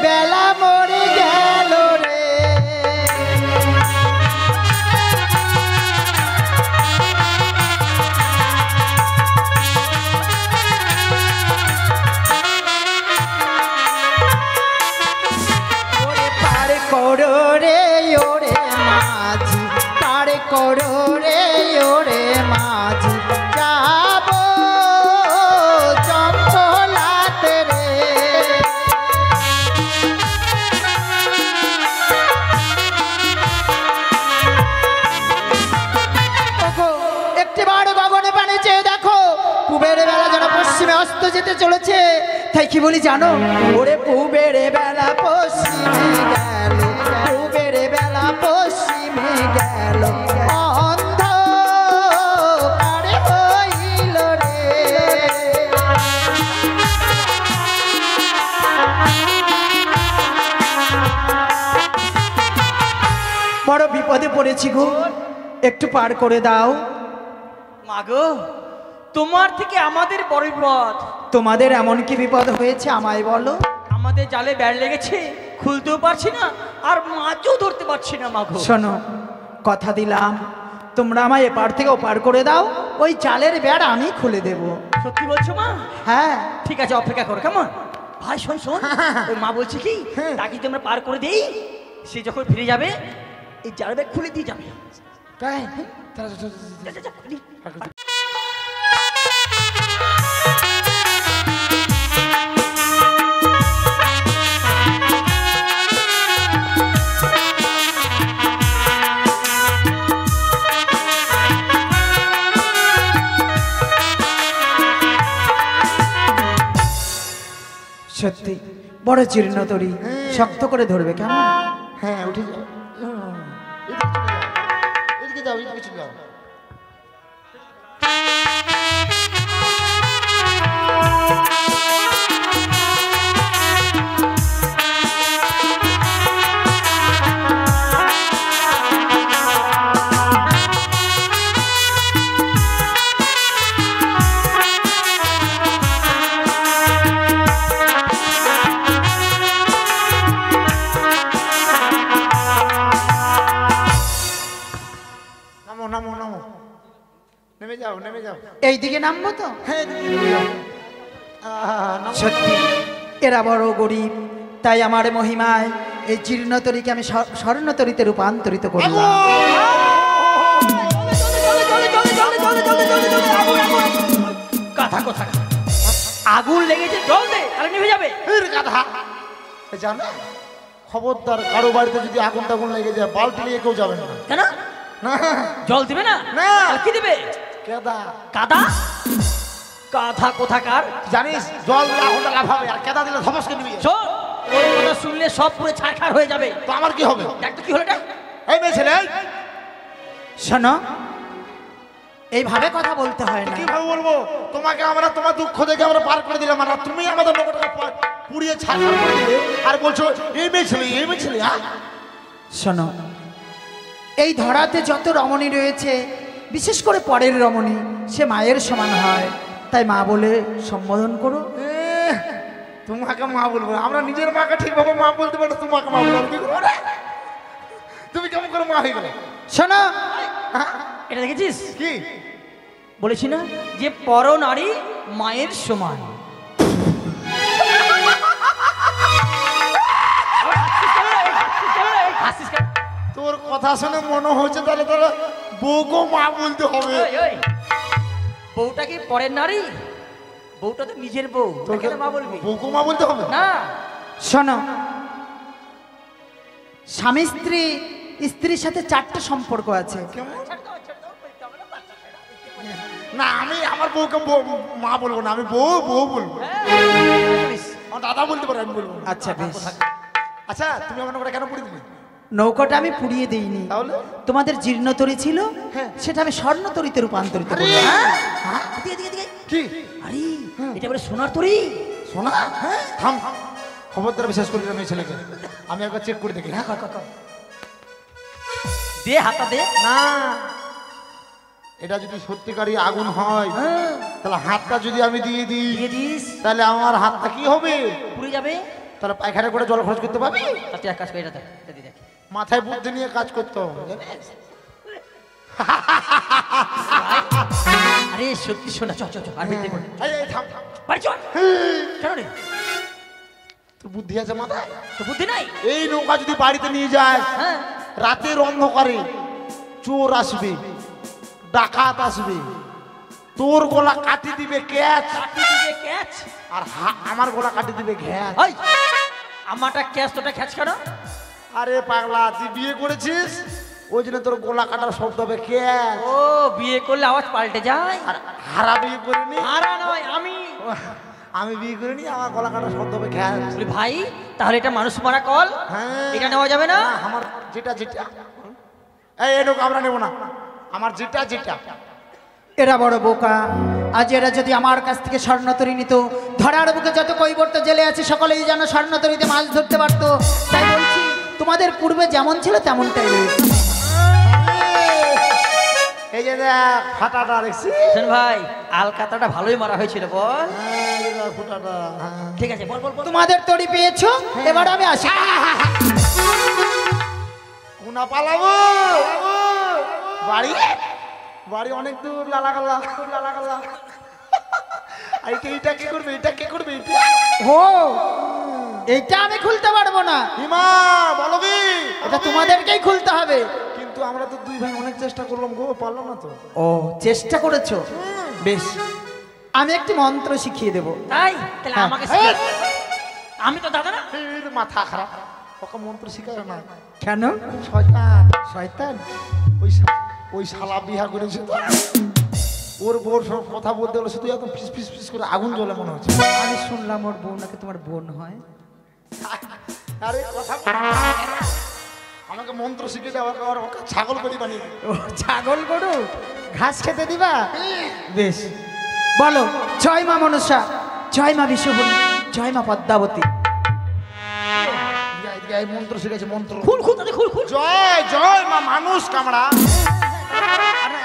বেলা মরে গেল রে। ওরে পার করো রে ওরে মাঝি, পার করো রে ওরে মাঝি, যাবো চম্পলাতে রে। ওগো, একটিবার গগনে পানে চেয়ে দেখো, পুবের বেলা যেন পশ্চিমে অস্ত যেতে চলেছে। তাই কি বলি জানো? ওরে পুবের বেলা পশ্চিমে গেল, পুবের বেলা পশ্চিমে গেল, অন্ধকারে হইল রে। বড় বিপদে পড়েছি গো, একটু পার করে দাও। মাগো, তোমার থেকে আমাদের বড় বিপদ। তোমাদের এমন কি বিপদ হয়েছে আমায় বলো? আমাদের জালে ব্যাড় লেগেছে, খুলতেও পারছি না, আর মাছও ধরতে পারছি না মাগো। শোনো, কথা দিলাম, তোমরা আমায় এপার থেকে ওপার করে দাও, ওই জালের বেড় আমি খুলে দেব। সত্যি বলছো মা? হ্যাঁ। ঠিক আছে, অপেক্ষা করো কেমন? ভাই শোন শোন, ওই মা বলছে কি, তাকে যদি আমরা পার করে দেই, সে যখন ফিরে যাবে এই জাল ব্যাগ খুলে দিয়ে যাবে। তাই? সত্যি বড় জীর্ণ তরি, শক্ত করে ধরবে কেমন? হ্যাঁ উঠে যাও, এদিকে যাও, এদিকে চলে যাও। নামো নামো, নেমে যাও নেমে যাও। এইদিকে নামবো তো? হ্যাঁ নেমে যাও। সত্যি এরা বড় গরিব, তাই আমার মহিমায় এই জীর্ণ তরিকে আমি স্বর্ণ তরিতে রূপান্তরিত করলাম। কথা কথা আগুন লেগেছে, জল দে, তাহলে নিভে যাবে। গাধা জানো, খবরদার কারো বাড়িতে যদি আগুন টাগুন লেগে যায় বালতি নিয়ে কেউ যাবেন না। কেন? না জল দিবে না? না। তাহলে কি দিবে? কেদা। কাদা? কাঁথা কোথাকার? জানিস জল দিলে আগুনটা লাফাবে, আর কেদা দিলে ধমসকে নিবি। শোন, ওর কথা শুনলে সব পুরো ছাড়খাড় হয়ে যাবে। তো আমার কি হবে? দেখ তো কি হলো এটা। এই মেয়ে ছেলে, শোনো, এইভাবে কথা বলতে হয় না। কিভাবে বলবো? তোমাকে আমরা তোমার দুঃখ দেখে আমরা পার করে দিলাম, আর তুমি আমাদের লোকটাকে পুড়িয়ে ছাড়খাড় করে দিলে, আর বলছো এই মেয়ে ছেলে, এই মেয়ে ছেলে। শোনো, এই ধরাতে যত রমণী রয়েছে, বিশেষ করে পরের রমণী, সে মায়ের সমান হয়, তাই মা বলে সম্বোধন করো। তোমাকে মা বলবো? আমরা নিজের মাকে ঠিকভাবে মা বলতে পারো, তোমাকে মা বলবো কি করবো? তুমি কেমন করে মা হয়ে গেলে? শোনো, এটা দেখেছিস? কি বলেছি না যে পর নারী মায়ের সমান। তোর কথা শুনে মনে হচ্ছে তাহলে তাহলে বউকেও মা বলতে হবে। বউটা কি পরের নারী? বউটা তো নিজের বউ, তোকে মা বলবি? বউকেও মা বলতে হবে না। শোনো, স্বামী স্ত্রী, স্ত্রীর সাথে 4টে সম্পর্ক আছে। না, আমি আমার বউকে মা বলবো না, আমি বউ বউ বলবো। আমার দাদা বলতে পারে, আমি বলবো। আচ্ছা বেশ। আচ্ছা তুমি আমার নৌকাটা কেন পুড়ে দিলে? নৌকাটা আমি পুড়িয়ে দিইনি, তাহলে তোমাদের জীর্ণ তরি ছিল, হ্যাঁ। সেটা আমি স্বর্ণ তরিতে রূপান্তরিত আরে! করলাম। এদিকে, এদিকে, এদিকে। কি আরে এটা বলে সোনার তরি। শোনা? থাম, খবরদার বিশ্বাস করি না মেয়ে ছেলেকে। আমি একবার চেক করে দেখি। হ্যাঁ দে, হাতটা দে। না, এটা যদি সত্যিকারই আগুন হয় তাহলে হাতটা যদি আমি দিয়ে দিই, দিয়ে দিস, তাহলে আমার হাতটা কি হবে? পুড়ে যাবে। তাহলে পায়খানা করে জল খরচ করতে পারবি? তা তুই এক কাজ করে এটা দে, এটা দিয়ে দেখ। মাথায় বুদ্ধি নিয়ে কাজ করতে হবে, জানিস? আরে সত্যি শোনা, চ চ চ, আর মিথ্যে করে এই, এই, থাম, থাম। বাড়ি চল। কেন রে? তোর বুদ্ধি আছে মাথায়? তো বুদ্ধি নাই? এই নৌকা যদি বাড়িতে নিয়ে যায়, হ্যাঁ, রাতের অন্ধকারে চোর আসবে, ডাকাত আসবে, তোর গলা কাটি দিবে ক্যাচ, কাটি দিবে ক্যাচ। আর আমার গলা কাটি দিবে ঘ্যাচ। ওই আমারটা ক্যাচ, তোটা ক্যাচ কেন? আরে পাগলা, তুই বিয়ে করেছিস, ওই জন্য তোর গলা কাটার শব্দ হবে ক্যাচ। ও বিয়ে করলে আওয়াজ পাল্টে যায়। আর হারা বিয়ে করিনি, আরে নয়, আমি বিয়ে করিনি, আমার গলা কাটার শব্দ হবে ঘ্যাচ। বলি ভাই, তাহলে এটা মানুষ মারা কল, হ্যাঁ, এটা নেওয়া যাবে না? আমার যেটা যেটা, এই নৌকা আমরা নেবো না, আমার যেটা যেটা। এরা বড় বোকা। আজ এরা যদি আমার কাছ থেকে স্বর্ণতরী নিত, ধরার বুকে যত কৈবর্ত জেলে আছে সকলেই যেন স্বর্ণতরীতে মাছ ধরতে পারতো। তাই বলছি, তোমাদের পূর্বে যেমন ছিল তেমনটাই রয়েছে। এই যে দেখ ফাটাটা দেখছি। শোন ভাই, আলকাতাটা ভালোই মারা হয়েছিল বল। হ্যাঁ, এই যে দেখ ফুটাটা। হ্যাঁ। ঠিক আছে, বল বল বল। তোমাদের তরি পেয়েছো, এবার আমি আসি। কোনা পালাবো বাড়ি, বাড়ি অনেক দূর, লালাগালা লালাগালা। এইটা কে করবে, এটা কে করবে? ও, এইটা আমি খুলতে পারবো না, হিমা বলো কি? এটা তোমাদেরকেই খুলতে হবে। কিন্তু আমরা তো দুই ভাই অনেক চেষ্টা করলাম গো, পারলাম না তো। ও চেষ্টা করেছো, বেশ আমি একটি মন্ত্র শিখিয়ে দেব। তাই তাহলে হ্যাঁ। আমাকে শিখিয়ে- আমি তো দাদা না। এর মাথা খারাপ, ওকে মন্ত্র শিখায় না। কেন? শয়তান, শয়তান। ওই শালা বিহা করেছে তো, ওর বোর সব কথা বলতে গেলে শুধু একদম ফিস ফিস ফিস করে আগুন জ্বলে মনে হচ্ছে। আমি শুনলাম ওর বোন নাকি তোমার বোন হয়। আরে কথা আমাকে মন্ত্র শিখে দেওয়া, ওকে ছাগল করে বানিয়ে দিবে। ও ছাগল গরু ঘাস খেতে দিবা? বেশ বলো, জয় মা মনসা, জয় মা বিশ্বভূমি, জয় মা পদ্মাবতী। এদিকে এই মন্ত্র শিখেছে, মন্ত্র। খুল খুল দাদি খুল খুল। জয় জয় মা মানুষ কামড়া,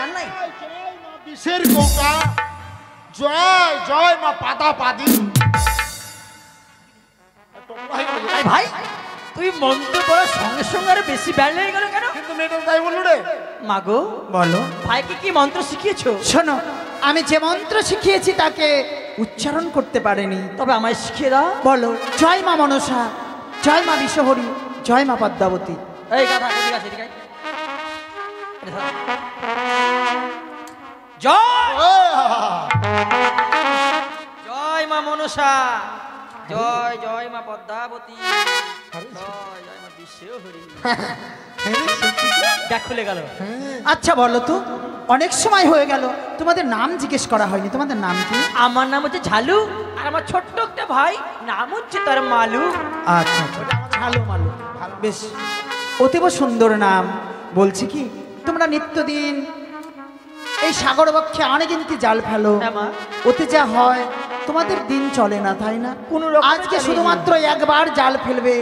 আর নাই বিষের কৌটা, জয় জয় মা পাতা পাদি। আরে ভাই তুই মন্ত্র পড়ার সঙ্গে সঙ্গে আরো বেশি ব্যাল হয়ে গেল কেন? কিন্তু মেয়েটা তাই বললো রে। মাগো বলো ভাইকে কি মন্ত্র শিখিয়েছো? শোনো, আমি যে মন্ত্র শিখিয়েছি তাকে উচ্চারণ করতে পারেনি। তবে আমায় শিখিয়ে দাও। বলো, জয় মা মনসা, জয় মা বিশ্বহরি, জয় মা পদ্মাবতী। এই গাধা এদিকে আয়, এদিকে আয়। আরে ধর। জয় জয় মা মনসা, জয় জয় মা পদ্মাবতী, জয় জয় মা বিশ্বহরি। দেখ খুলে গেল। আচ্ছা বলো তো, অনেক সময় হয়ে গেল তোমাদের নাম জিজ্ঞেস করা হয়নি, তোমাদের নাম কি? আমার নাম হচ্ছে ঝালু, আর আমার ছোট্ট একটা ভাই নাম হচ্ছে তার মালু। আচ্ছা ভালো ভালো, বেশ অতীব সুন্দর নাম। বলছি কি, তোমরা নিত্যদিন এই সাগর বক্ষে অনেক কিন্তু জাল ফেলো, হ্যাঁ মা। ওতে যা হয় তোমাদের দিন চলে না, তাই না? কোনো রকমে আজকে চালিয়ে শুধুমাত্র একবার জাল ফেলবে,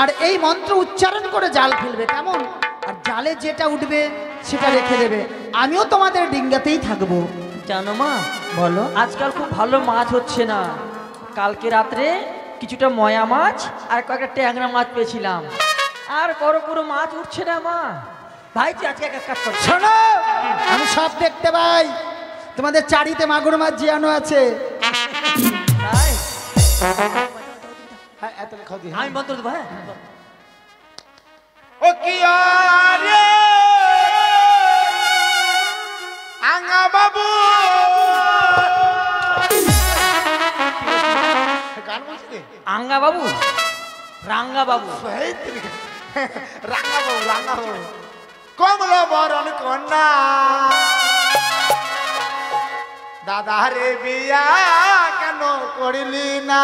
আর এই মন্ত্র উচ্চারণ করে জাল ফেলবে, কেমন? আর জালে যেটা উঠবে সেটা রেখে দেবে। আমিও তোমাদের ডিঙ্গাতেই থাকবো। জানো মা, বলো। আজকাল খুব ভালো মাছ হচ্ছে না। কালকে রাত্রে কিছুটা ময়া মাছ আর কয়েকটা ট্যাংরা মাছ পেয়েছিলাম, আর বড় বড় মাছ উঠছে না মা। ভাই তুই আজকে এক কাজ কর। শোনো, আমি সব দেখতে পাই, তোমাদের চারিতে মাগুর মাছ জিয়ানো আছে। তাই? হ্যাঁ এত খাও দি। আমি মন্ত্র দেবো। হ্যাঁ ও কি আরে আঙ্গা বাবু, গান বলছি রে। আঙ্গা বাবু, রাঙ্গা বাবু। এই তুই, রাঙ্গা বাবু, রাঙ্গা বাবু, কমলা বরণ কন্যা, দাদা রে বিয়া কেন করিলি না?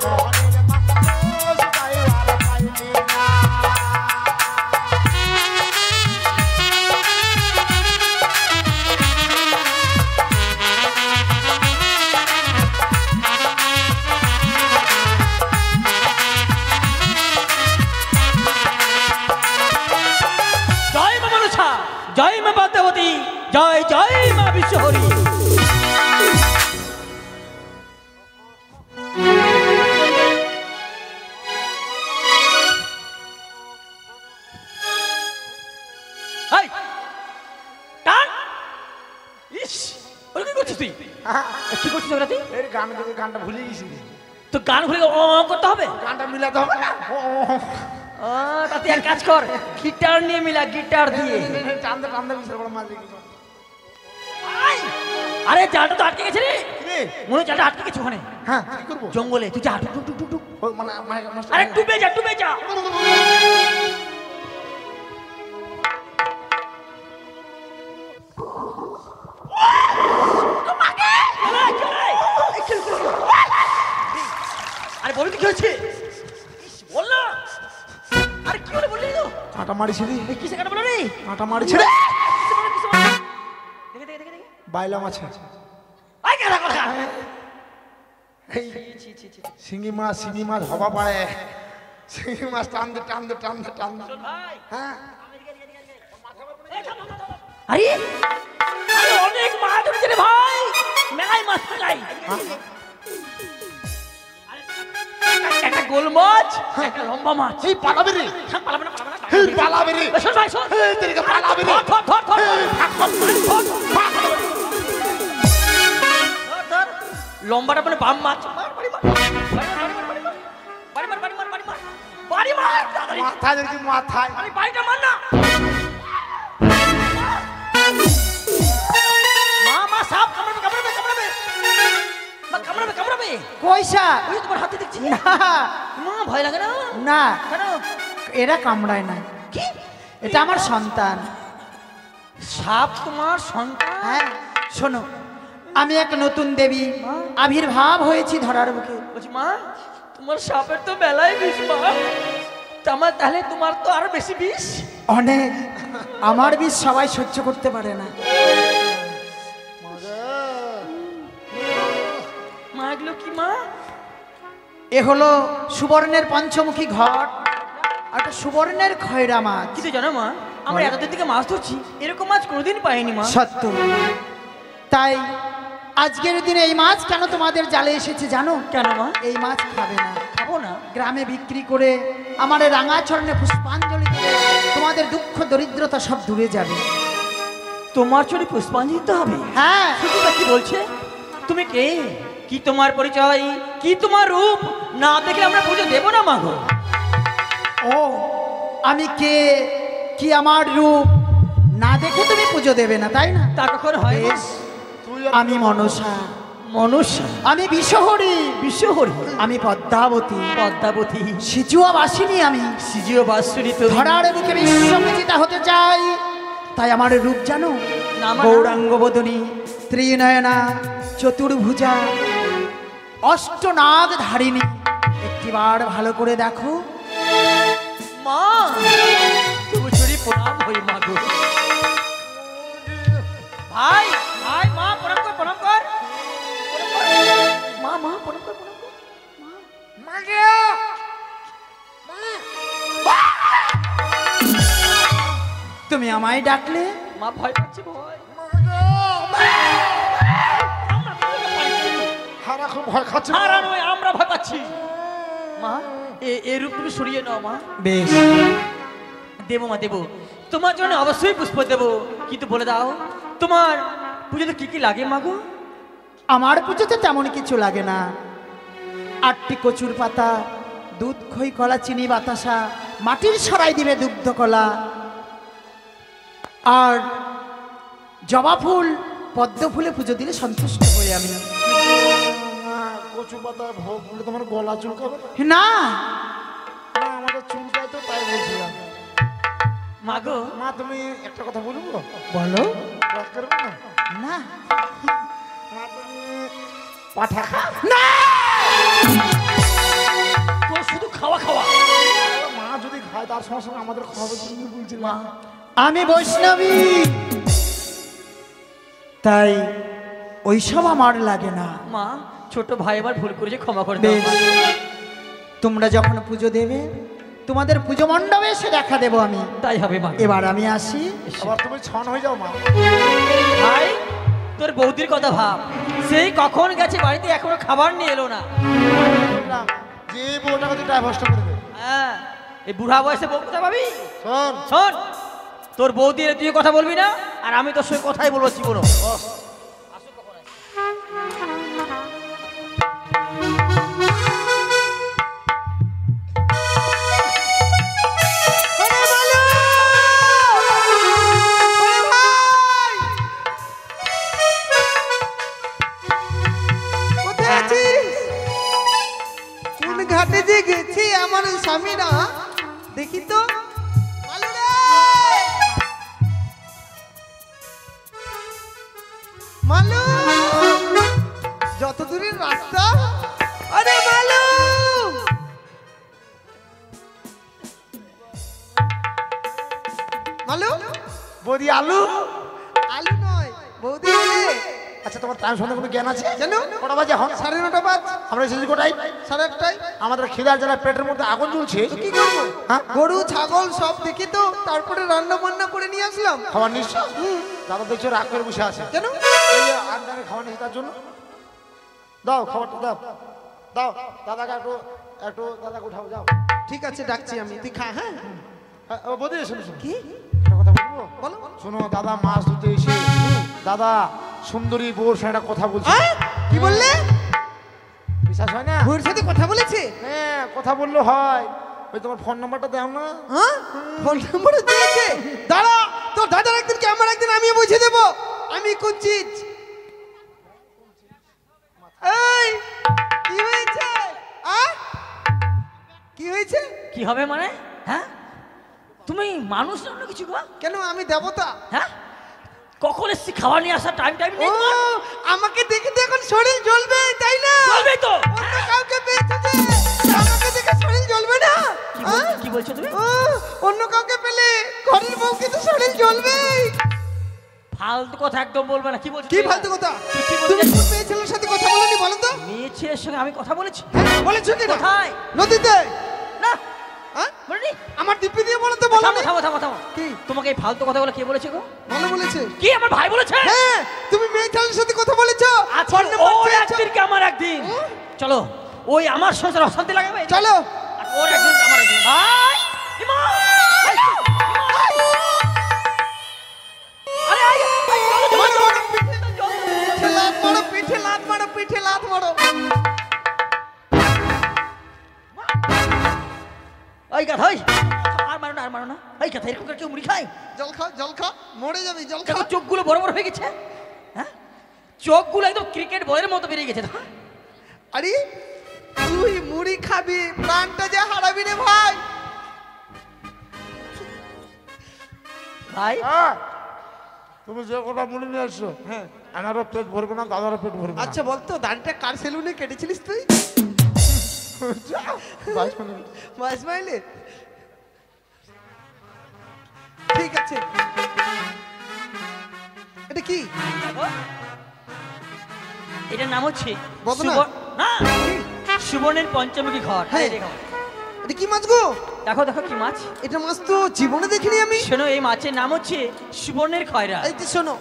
মোহনের মাখোশ পাইবার পাইলি না। জয় মা মনসা, জয় মা পদ্মাবতী, জয় জয় মা বিশ্বহরি। এই, টান। ইস, ওরে কি করছিস তুই? কি করছিস ওরা তুই? এর গান গাবে, গানটা ভুলে গেছি রে। তো গান খুলে ও করতে হবে। গানটা মিলাতে হবে না। ও, তাতে এক কাজ কর, গিটার নিয়ে মিলা, গিটার দিয়ে। টানতে টানতে বিশাল বড় মাছ দেখি। আই! আরে জালটা তো আটকে গেছে রে। রে মনে হয় জালটা আটকে গেছে ওখানে হ্যাঁ কি করবো? জঙ্গলে। তুই যা, টুক টুক টুক টুক। ও, মানে মাস্টার আরে ডুবে যা, ডুবে যা। আরে বলবি কি হচ্ছে? ইস, বল না। আরে কি বলে বললি তো? কাঁটা মারিছি রে, এই কিসে কাটা বলো রে? কাঁটা মারিছি রে। দেখে দেখে দেখে দেখে। বাইলা মাছ, আই কাটা কাটা। এই শিঙি মাছ হবা পারে। শিঙি মাছ টানতে টানতে টানতে টানতে, ভাই হ্যাঁ আরে আরে অনেক মাছ ধরেছে রে ভাই, মেলাই মাছ মেলাই। একটা গোল মাছ, একটা লম্বা মাছ। এই পালাবে রে, পালাবে না, পালাবে না। এই পালাবে রে, শোন ভাই শোন, এই তেরিকে পালাবে রে। ধর ধর ধর ধর ধর। লম্বাটা মানে বাম মাছ। মার, বাড়ি মার, বাড়ি মার, বাড়ি মার, বাড়ি মার, বাড়ি মার, বাড়ি মার, বাড়ি মার, বাড়ি মার, দাদা মাথায় দেখছি মাথায়। আমি বাড়িটা মার না। মা মা সাপ কামড়াবে কামড়াবে কামড়াবে মা কামড়াবে কামড়াবে। কইসা ওই তোমার হাতে দেখছি। না মা ভয় লাগে না? না কেন? এরা কামড়ায় না। কি? এটা আমার সন্তান। সাপ তোমার সন্তান? হ্যাঁ শোনো, আমি এক নতুন দেবী আবির্ভাব হয়েছি ধরার বুকে। বলছি মা তোমার সাপের তো বেলায় বিষ মা, তাহলে তোমার তো আরো বেশি বিষ। অনেক, আমার বিষ সবাই সহ্য করতে পারে না। মা এগুলো কি মা? এ হলো সুবর্ণের পঞ্চমুখী ঘট, আর একটা সুবর্ণের খয়রা মাছ। কিন্তু জানো মা, আমরা এতদিন থেকে মাছ ধরছি, এরকম মাছ কোনোদিন পাইনি মা। সত্য। তাই আজকের দিনে এই মাছ কেন তোমাদের জালে এসেছে জানো? কেন মা? এই মাছ খাবে না, খাবো না। গ্রামে বিক্রি করে আমার এই রাঙা চরণে পুষ্পাঞ্জলি দিলে তোমাদের দুঃখ দরিদ্রতা সব দূরে যাবে। তোমার চোরে পুষ্পাঞ্জলি দিতে হবে? হ্যাঁ। সত্যি কি বলছে? তুমি কে? কি তোমার পরিচয়? কি তোমার রূপ? না দেখে আমরা পুজো দেবো না মা গো। ও, আমি কে, কি আমার রূপ না দেখে তুমি পুজো দেবে না, তাই না? তা কখন হয়? বেশ, আমি মনসা, মনুষ্য, আমি বিশ্বহরি, বিশ্বহরি, আমি পদ্মাবতী, পদ্মাবতী, সিজুয়া বাসিনী, আমি সিজিও বাসুরি তো ধরার বুকে বিশ্ববিজিতা হতে চাই। তাই আমার রূপ জানো? না মা, না। গৌরাঙ্গ বদনী, ত্রিনয়না, চতুর্ভুজা, অষ্টনাগ ধারিণী। একটিবার ভালো করে দেখো। মা তুমি চুরি প্রণাম হই মা গো। ভাই ভাই মা প্রণাম কর প্রণাম কর মা মা প্রণাম কর প্রণাম কর। তুমি আমায় ডাকলে? মা ভয় পাচ্ছে ভয়। হারা খুব ভয় খাচ্ছে। হারা নয়, আমরা ভয় পাচ্ছি। মা এই রূপ তুমি সরিয়ে নাও মা। বেশ, দেবো মা দেবো, তোমার জন্য অবশ্যই পুষ্প দেবো, কিন্তু বলে দাও তোমার পুজোতে কি কি লাগে মা গো? আমার পুজোতে তেমন কিছু লাগে না। 8টি কচুর পাতা, দুধ, খই, কলা, চিনি, বাতাসা, মাটির সরাই দিবে দুগ্ধ কলা, আর জবা ফুল, পদ্ম ফুলে পুজো দিলে সন্তুষ্ট হই আমি। কচু পাতা ভোগ বলে তোমার গলা চুলকাবে না? না, না, আমাদের চুলকায় তো, তাই বলছিলাম। মা গো মা তুমি একটা কথা বলবো? বলো। রাগ করবে না? না মা তুমি পাঠা খা। না, তোর শুধু খাওয়া খাওয়া। মা যদি খায় তার সঙ্গে সঙ্গে আমাদের খাওয়াবে, তুমি বলছি মা। আমি বৈষ্ণবী, তাই ওইসব আমার লাগে না। মা ছোট ভাই আবার ভুল করেছে, ক্ষমা করে দাও। বেশ, তোমরা যখন পুজো দেবে তোমাদের পুজো মণ্ডপে এসে দেখা দেবো আমি। তাই হবে মা। এবার আমি আসি। আবার তুমি ছন হয়ে যাও মা। ভাই তোর বৌদির কথা ভাব, সেই কখন গেছে বাড়িতে, এখনো খাবার নিয়ে এলো না। বললাম, যে বউটাকে তুই ডাইভোর্স করে দেবে। হ্যাঁ, এই বুড়া বয়সে বউ কথা ভাবি। শোন, শোন, তোর বৌদি তুই কথা বলবি না, আর আমি তোর সঙ্গে কথাই বলবো জীবন। কোথায় আছিস? কোন ঘাটে যে গেছে আমার স্বামীরা, দেখি তো। মালু রে! মালু! যত দূরের রাস্তা, আরে মালু! মালু! বৌদি আলু। আলু নয়, বৌদি রে। আচ্ছা, তোমার টাইম সন্ধ্যে কোনো জ্ঞান আছে? কেন? কটা বাজে এখন? 9:30 বাজ। আমরা এসেছি কোটাই? 8:30। আমাদের খিদার জ্বালা পেটের মধ্যে আগুন জ্বলছে। তো কি করবো? হ্যাঁ? গরু ছাগল সব দেখি তো, তারপরে রান্না বান্না করে নিয়ে আসলাম। খাবার নিশ্চয়? দাদা দেখছো রাগ করে বসে আছে। কেন? এই যে আন্দারে খাবার নিয়েছে তার জন্য। দাও খাবারটা দাও, দাও দাদাকে একটু একটু দাদাকে উঠাও, যাও। ঠিক আছে, ডাকছি আমি, তুই খা। হ্যাঁ, বৌদি শোনো শোনো, কি একটা কথা বলবো? বলো। শোনো, দাদা মাছ ধরতে এসে দাদা সুন্দরী বউর সাথে একটা কথা বলছে। কি বললে? বিশ্বাস হয় না? বউয়ের সাথে কথা বলেছে? হ্যাঁ, কথা বললে হয়। ওই তোমার ফোন নাম্বারটা দাও না। হ্যাঁ ফোন নাম্বার দিয়েছে। দাঁড়া, তোর দাদার একদিন কি আমার একদিন আমি বুঝিয়ে দেবো আমি কুচিত। এই কি হয়েছে? কি হয়েছে? কি হবে মানে? হ্যাঁ তুমি মানুষ না অন্য কিছু গো? কেন আমি দেবতা? হ্যাঁ কখন এসছি খাবার নিয়ে আসা টাইম টাইম ও নেই তোমার? আমাকে দেখে তো এখন শরীর জ্বলবে তাই না? জ্বলবে তো। অন্য কাউকে পেয়েছো যে আমাকে দেখে শরীর জ্বলবে না? কি বলছো তুমি? ও অন্য কাউকে পেলে ঘরের বউকে তো শরীর জ্বলবে। ফালতু কথা একদম বলবে না। কি বলছো? কি ফালতু কথা? তুই কি তুমি বলছিস? কোন মেয়ে ছেলের সাথে কথা বলনি বলো তো? মেয়ে ছেলের সঙ্গে আমি কথা বলেছি? হ্যাঁ বলেছো কি না? কোথায়? নদীতে। না হ্যাঁ বলিনি। আমার দিব্যি দিয়ে বলো তো বলো। থামো থামো থামো থামো। কি? তোমাকে এই ফালতু কথাগুলো কে বলেছে গো? ভালো বলেছে। কি আমার ভাই বলেছে? হ্যাঁ তুমি মেয়ে ছেলের সাথে কথা বলেছো। আজকে ফোন নাম্বার ওর চেয়েছো। একদিন কি আমার একদিন। চলো ওই আমার সংসার অশান্তি লাগাবে। চলো। আর ওর একদিন কি আমার একদিন। ভাই ইমা! আরে আয়, আয়, চলো, চলো, মারো, চলো। মারো, পিঠে লাত মারো, পিঠে লাত মারো, পিঠে লাত মারো। ওই গাধা ওই আর মারো না আর মারো না। এই গাধা এরকম করে কেউ মুড়ি খায়? জল খা মরে যাবি জল খা। দেখো চোখগুলো বড় বড় হয়ে গেছে। হ্যাঁ চোখগুলো একদম ক্রিকেট বলের মতো বেরিয়ে গেছে। আরে তুই মুড়ি খাবি প্রাণটা যে হারাবি রে ভাই। ভাই হ্যাঁ তুমি যে কটা মুড়ি নিয়ে আসছো, হ্যাঁ আমারও পেট ভরবে না, দাদারও পেট ভরবে না। আচ্ছা বলতো দাড়িটা কার সেলুনে কেটেছিলিস তুই? বাইশ মিনিট। মাস মাইলে ঠিক আছে। এটা কি? দেখো, এটার নাম হচ্ছে বদনা? না সুবর্ণের পঞ্চমুখী ঘর। হ্যাঁ। এই দেখো এটা কি মাছ গো? দেখো দেখো কি মাছ। এটা মাছ তো জীবনে দেখিনি আমি। শোনো এই মাছের নাম হচ্ছে সুবর্ণের খয়রা। এই যে শোনো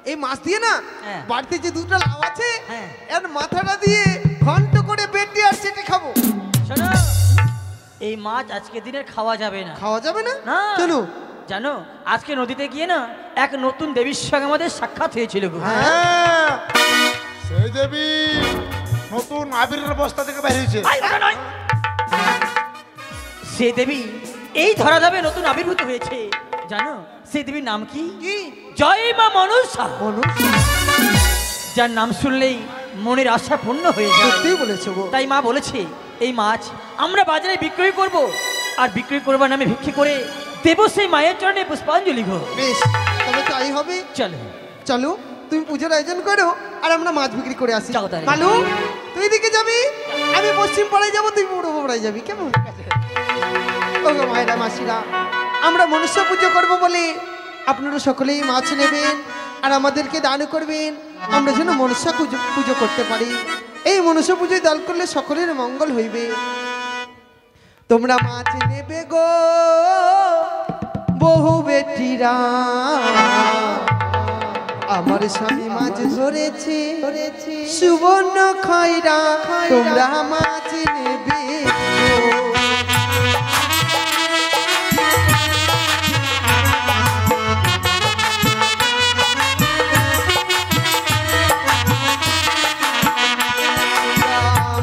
এই মাছ দিয়ে না হ্যাঁ। বাড়িতে যে দুটো লাউ আছে হ্যাঁ। এর মাথাটা দিয়ে ঘন্ট করে বেটে আর চেটে খাবো। শোনো এই মাছ আজকে দিনের খাওয়া যাবে না। খাওয়া যাবে না? না কেন? জানো আজকে নদীতে গিয়ে না এক নতুন দেবীর সঙ্গে আমাদের সাক্ষাৎ হয়েছিল গো। হ্যাঁ সেই দেবী নতুন আবিরের বস্তা থেকে বেরিয়েছে। আই, ওটা নয়। সে দেবী এই ধরা যাবে নতুন আবির্ভূত হয়েছে। জানো সেই দেবীর নাম কি? কি? জয় মা মনসা। মানুষ যার নাম শুনলেই মনের আশা পূর্ণ হয়ে যায়। সত্যি বলেছো গো। তাই মা বলেছে এই মাছ আমরা বাজারে বিক্রয় করব আর বিক্রয় করবার নামে ভিক্ষে করে দেব সেই মায়ের চরণে পুষ্পাঞ্জলি গো। বেশ তবে তাই হবে। চলো চলো তুমি পুজোর আয়োজন করো আর আমরা মাছ বিক্রি করে আসি। যাও তাহলে। মালু তুই এদিকে যাবি আমি পশ্চিম পাড়ায় যাবো তুই পূর্ব পাড়ায় যাবি কেমন? ওগো মায়েরা মাসিরা আমরা মনুষ্য পুজো করব বলে আপনারা সকলেই মাছ নেবেন আর আমাদেরকে দান করবেন আমরা যেন মনুষ্য পুজো করতে পারি। এই মনুষ্য পুজোয় দান করলে সকলের মঙ্গল হইবে। তোমরা মাছ নেবে গো বহু বেটিরা আমার স্বামী মাছ ধরেছে সুবর্ণ খয়রা তোমরা মাছ নেবে গো।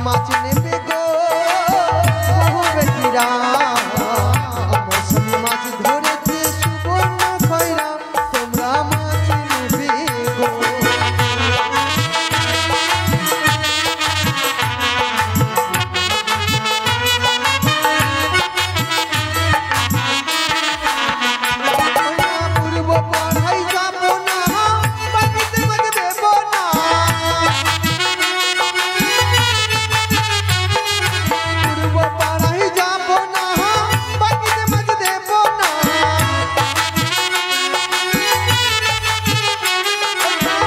মাছ নেবে গো বহু বেটিরা আমার স্বামী মাছ ধরেছে সুবর্ণ খয়রা তোমরা মাছ নেবে গো। পূর্ব পাড়ায় যাব না বাকিতে মাছ দেব না। পূর্ব পাড়ায় যাব না বাকিতে মাছ দেব না।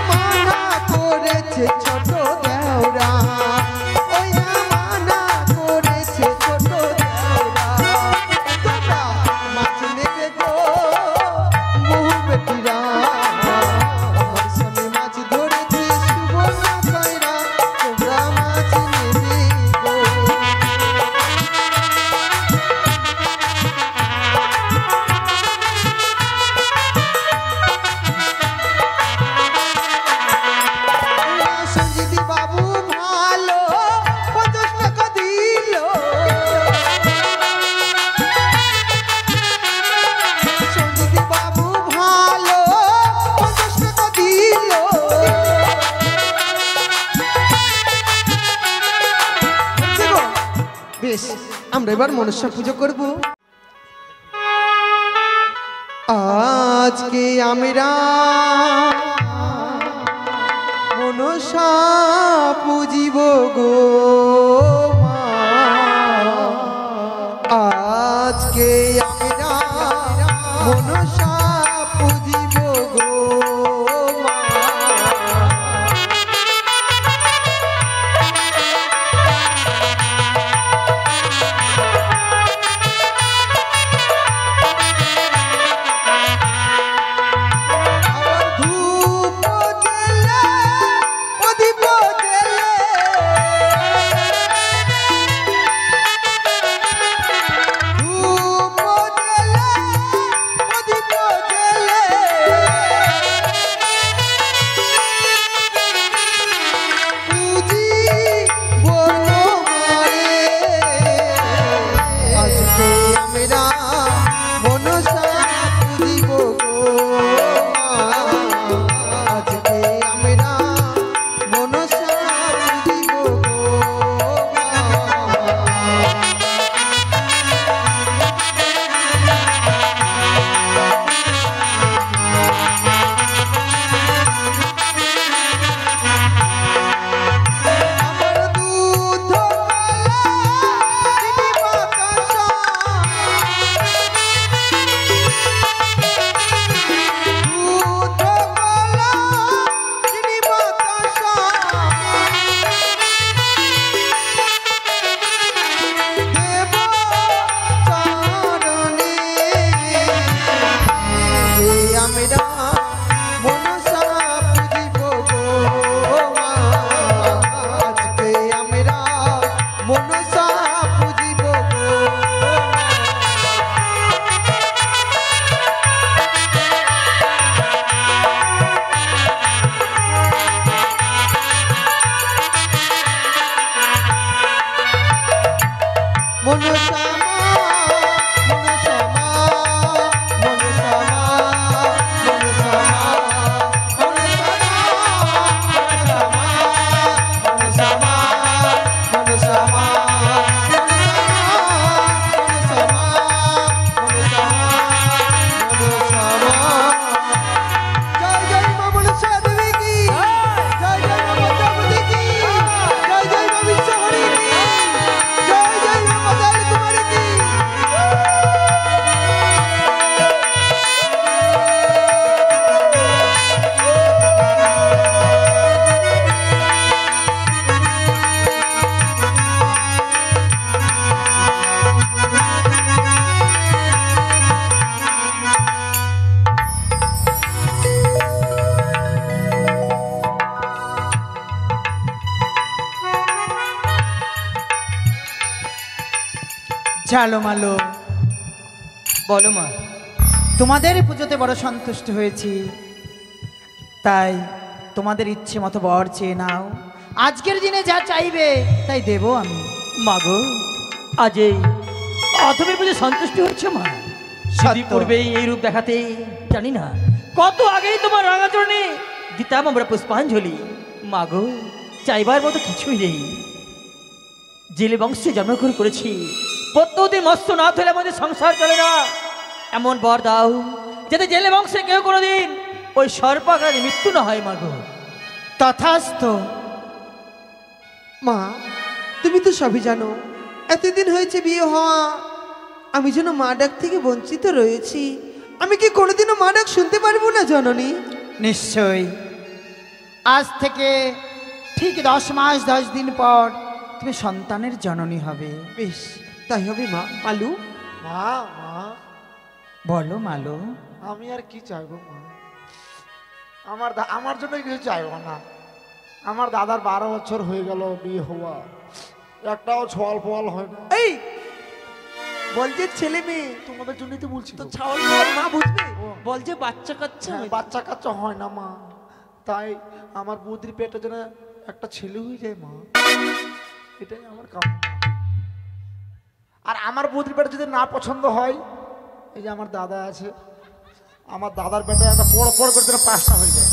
মানা করেছে ছোট দেওরা ওই মানা করেছে ছোট দেওরা তোমরা মাছ নেবে গো বহু বেটিরা আমার স্বামী মাছ ধরেছে সুবর্ণ খয়রা তোমরা মাছ নেবে গো। সঞ্জ আমরা এবার মনসা পুজো করব। আজকে আমরা মনসা পুজিব গো মা, আজকে আমরা মনসা পুজিব গো মা। আবার ধূপ জ্বেলে প্রদীপ জ্বেলে, ধূপ জ্বেলে প্রদীপ জ্বেলে, পুজিব তোমারে। আজকে আমরা মনসা পুজিব গো মা, আজকে আমরা মনসা পুজিব গো মা। আমার দুধ কলা চিনি বাতাসা, দুধ কলা চিনি বাতাসা, দেব চরণে। আমরা মনসা পুজিব গো মা, আজকে আমরা মনসা পুজিব গো মনসা মা, মনসা মা, মনসা মা, মনসা মা, মনসা মা, মনসা মা, মনসা মা, মনসা মা, মনসা মা, মনসা মা। জয় জয় মা মনসা দেবী কি, জয় জয় মা পদ্মাবতী কি, জয় জয় মা বিশ্বহরি কি, জয় জয় মা পদ্মাবতী কুমারী কি। চলো মালো, বলো মা। তোমাদের পুজোতে বড় সন্তুষ্ট হয়েছি, তাই তোমাদের ইচ্ছে মতো বর চেয়ে নাও। আজকের দিনে যা চাইবে তাই দেব আমি। মাগো, আজ এই অথমের পুজো সন্তুষ্ট হচ্ছে মা? যদি সত্য। পূর্বেই এই রূপ দেখাতে জানি না, কত আগেই তোমার রাঙাচরণে দিতাম আমরা পুষ্পাঞ্জলি। মাগো, চাইবার মতো কিছুই নেই। জেলে বংশে জন্মগ্রহণ করেছি, প্রত্যেকদিন মৎস্য না ধরে আমাদের সংসার চলে না। এমন বর দাও যাতে জেলে বংশে কেউ কোনোদিন ওই সর্পাঘাতে মৃত্যু না হয়। মাগো, তথাস্তু। মা, তুমি তো সবই জানো, এতদিন হয়েছে বিয়ে হওয়া, আমি যেন মা ডাক থেকে বঞ্চিত রয়েছি। আমি কি কোনোদিনও মা ডাক শুনতে পারবো না জননী? নিশ্চয়ই, আজ থেকে ঠিক 10 মাস 10 দিন পর তুমি সন্তানের জননী হবে। বেশ, তাই হবে মা। মালু, মা মা, বলো মালো। আমি আর কি চাইবো মা? আমার জন্য কিছু চাইবো না। আমার দাদার 12 বছর হয়ে গেল বিয়ে হওয়া, একটাও ছোয়াল ফোয়াল হয় না। এই বল যে ছেলে মেয়ে, তোমাদের জন্যই তো বলছি। তো ছাওয়াল ছাওয়াল মা বুঝবে। বল যে বাচ্চা কাচ্চা হ্যাঁ, বাচ্চা কাচ্চা হয় না মা, তাই আমার বুদ্ধির পেটে যেন একটা ছেলে হয়ে যায় মা, এটাই আমার কাম। আর আমার বুদ্ধির পেটে যদি না পছন্দ হয়, এই যে আমার দাদা আছে, আমার দাদার পেটে একটা পড় পড় করে যেন 5টা হয়ে যায়।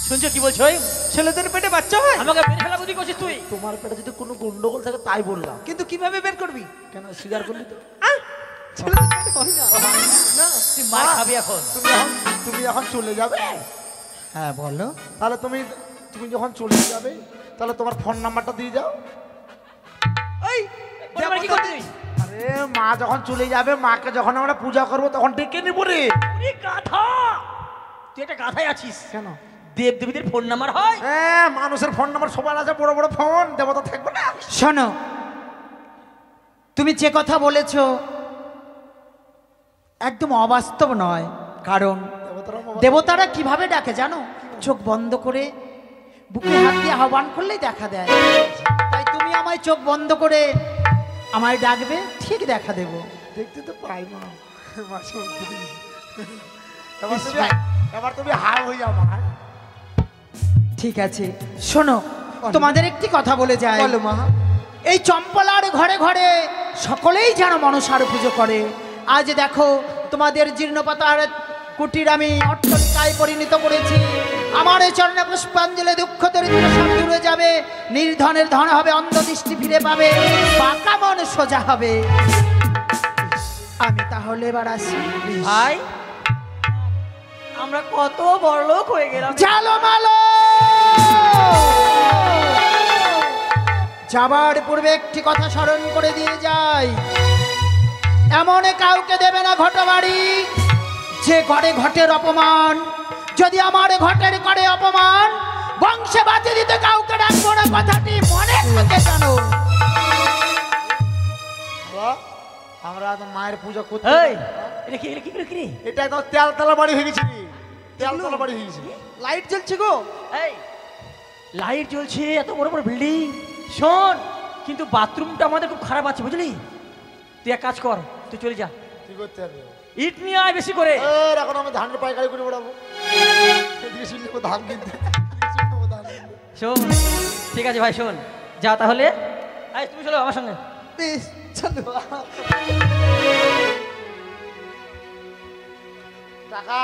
শুনছো কি বলছো? ছেলেদের পেটে বাচ্চা হয়? আমাকে মেরে ফেলা বুদ্ধি করছিস তুই? তোমার পেটে যদি কোনো গন্ডগোল থাকে তাই বললাম। কিন্তু কিভাবে বের করবি? কেন স্বীকার করলি তো? ছেলেদের পেটে হয় না। না। তুই মার খাবি এখন। তুমি যখন চলে যাবে, হ্যাঁ বলো। তাহলে তুমি যখন চলে যাবে তাহলে তোমার ফোন নাম্বারটা দিয়ে যাও। এই বলে আবার কি করছিস? আরে মা যখন চলে যাবে, মাকে যখন আমরা পূজা করবো তখন ডেকে নেব রে। ওরে গাধা! তুই একটা গাধাই আছিস। কেন? দেব দেবীদের ফোন নাম্বার হয়? হ্যাঁ, মানুষের ফোন নাম্বার সবার আছে, বড় বড় ফোন, দেবতা থাকবে না? শোনো, তুমি যে কথা বলেছ একদম অবাস্তব নয়। কারণ দেবতারা কিভাবে ডাকে জানো? চোখ বন্ধ করে বুকে হাত দিয়ে আহ্বান করলেই দেখা দেয়। তাই তুমি আমায় চোখ বন্ধ করে আমায় ডাকবে, ঠিক দেখা দেব। দেখতে তো পাই না। এবার তুমি হার হয়ে যাও মা। ঠিক আছে, শোনো, তোমাদের একটি কথা বলে যায়। বলো মা। এই চম্পলার ঘরে ঘরে সকলেই যেন মনসার পুজো করে। আজ দেখো, তোমাদের জীর্ণপাতার কুটির আমি অট্টালিকায় পরিণত করেছি। আমার এই চরণে পুষ্পাঞ্জলি, দুঃখ দরিদ্র সব দূরে যাবে, নির্ধনের ধন হবে, অন্ধ দৃষ্টি ফিরে পাবে, বাঁকা মন সোজা হবে। আমি তাহলে এবার আসি। ভাই, আমরা কত বড় লোক হয়ে গেলাম। জালো মালো যাবার পূর্বে একটি কথা স্মরণ করে দিয়ে যাই। এমন কাউকে দেবে না ঘটবাড়ি যে ঘরে ঘটের অপমান। যদি আমার ঘটের করে অপমান, বংশে বাঁচিয়ে দিতে কাউকে রাখবো না, কথাটি মনে থেকে জানো। আমরা তো মায়ের পূজা করতে, এই, এটা কি কি রে? এটা একদম তেলতলা বাড়ি হয়ে গেছে। তেলতলা বাড়ি হয়ে গেছে। লাইট জ্বলছে গো। এই, লাইট জ্বলছে, এত বড় বড় বিল্ডিং। শোন, কিন্তু বাথরুমটা আমাদের খুব খারাপ আছে, বুঝলি? তুই এক কাজ কর, তুই চলে যা, কি করতে হবে? ইট নিয়ে আয় বেশি করে। এখন আমি ধানের পাইকারি করে বেড়াবো, এদিকে শুনলে ধান কিনতে। শোন, ঠিক আছে ভাই, শোন, যা তাহলে। আয়, তুমি চলো আমার সঙ্গে। বেশ, চলো। টাকা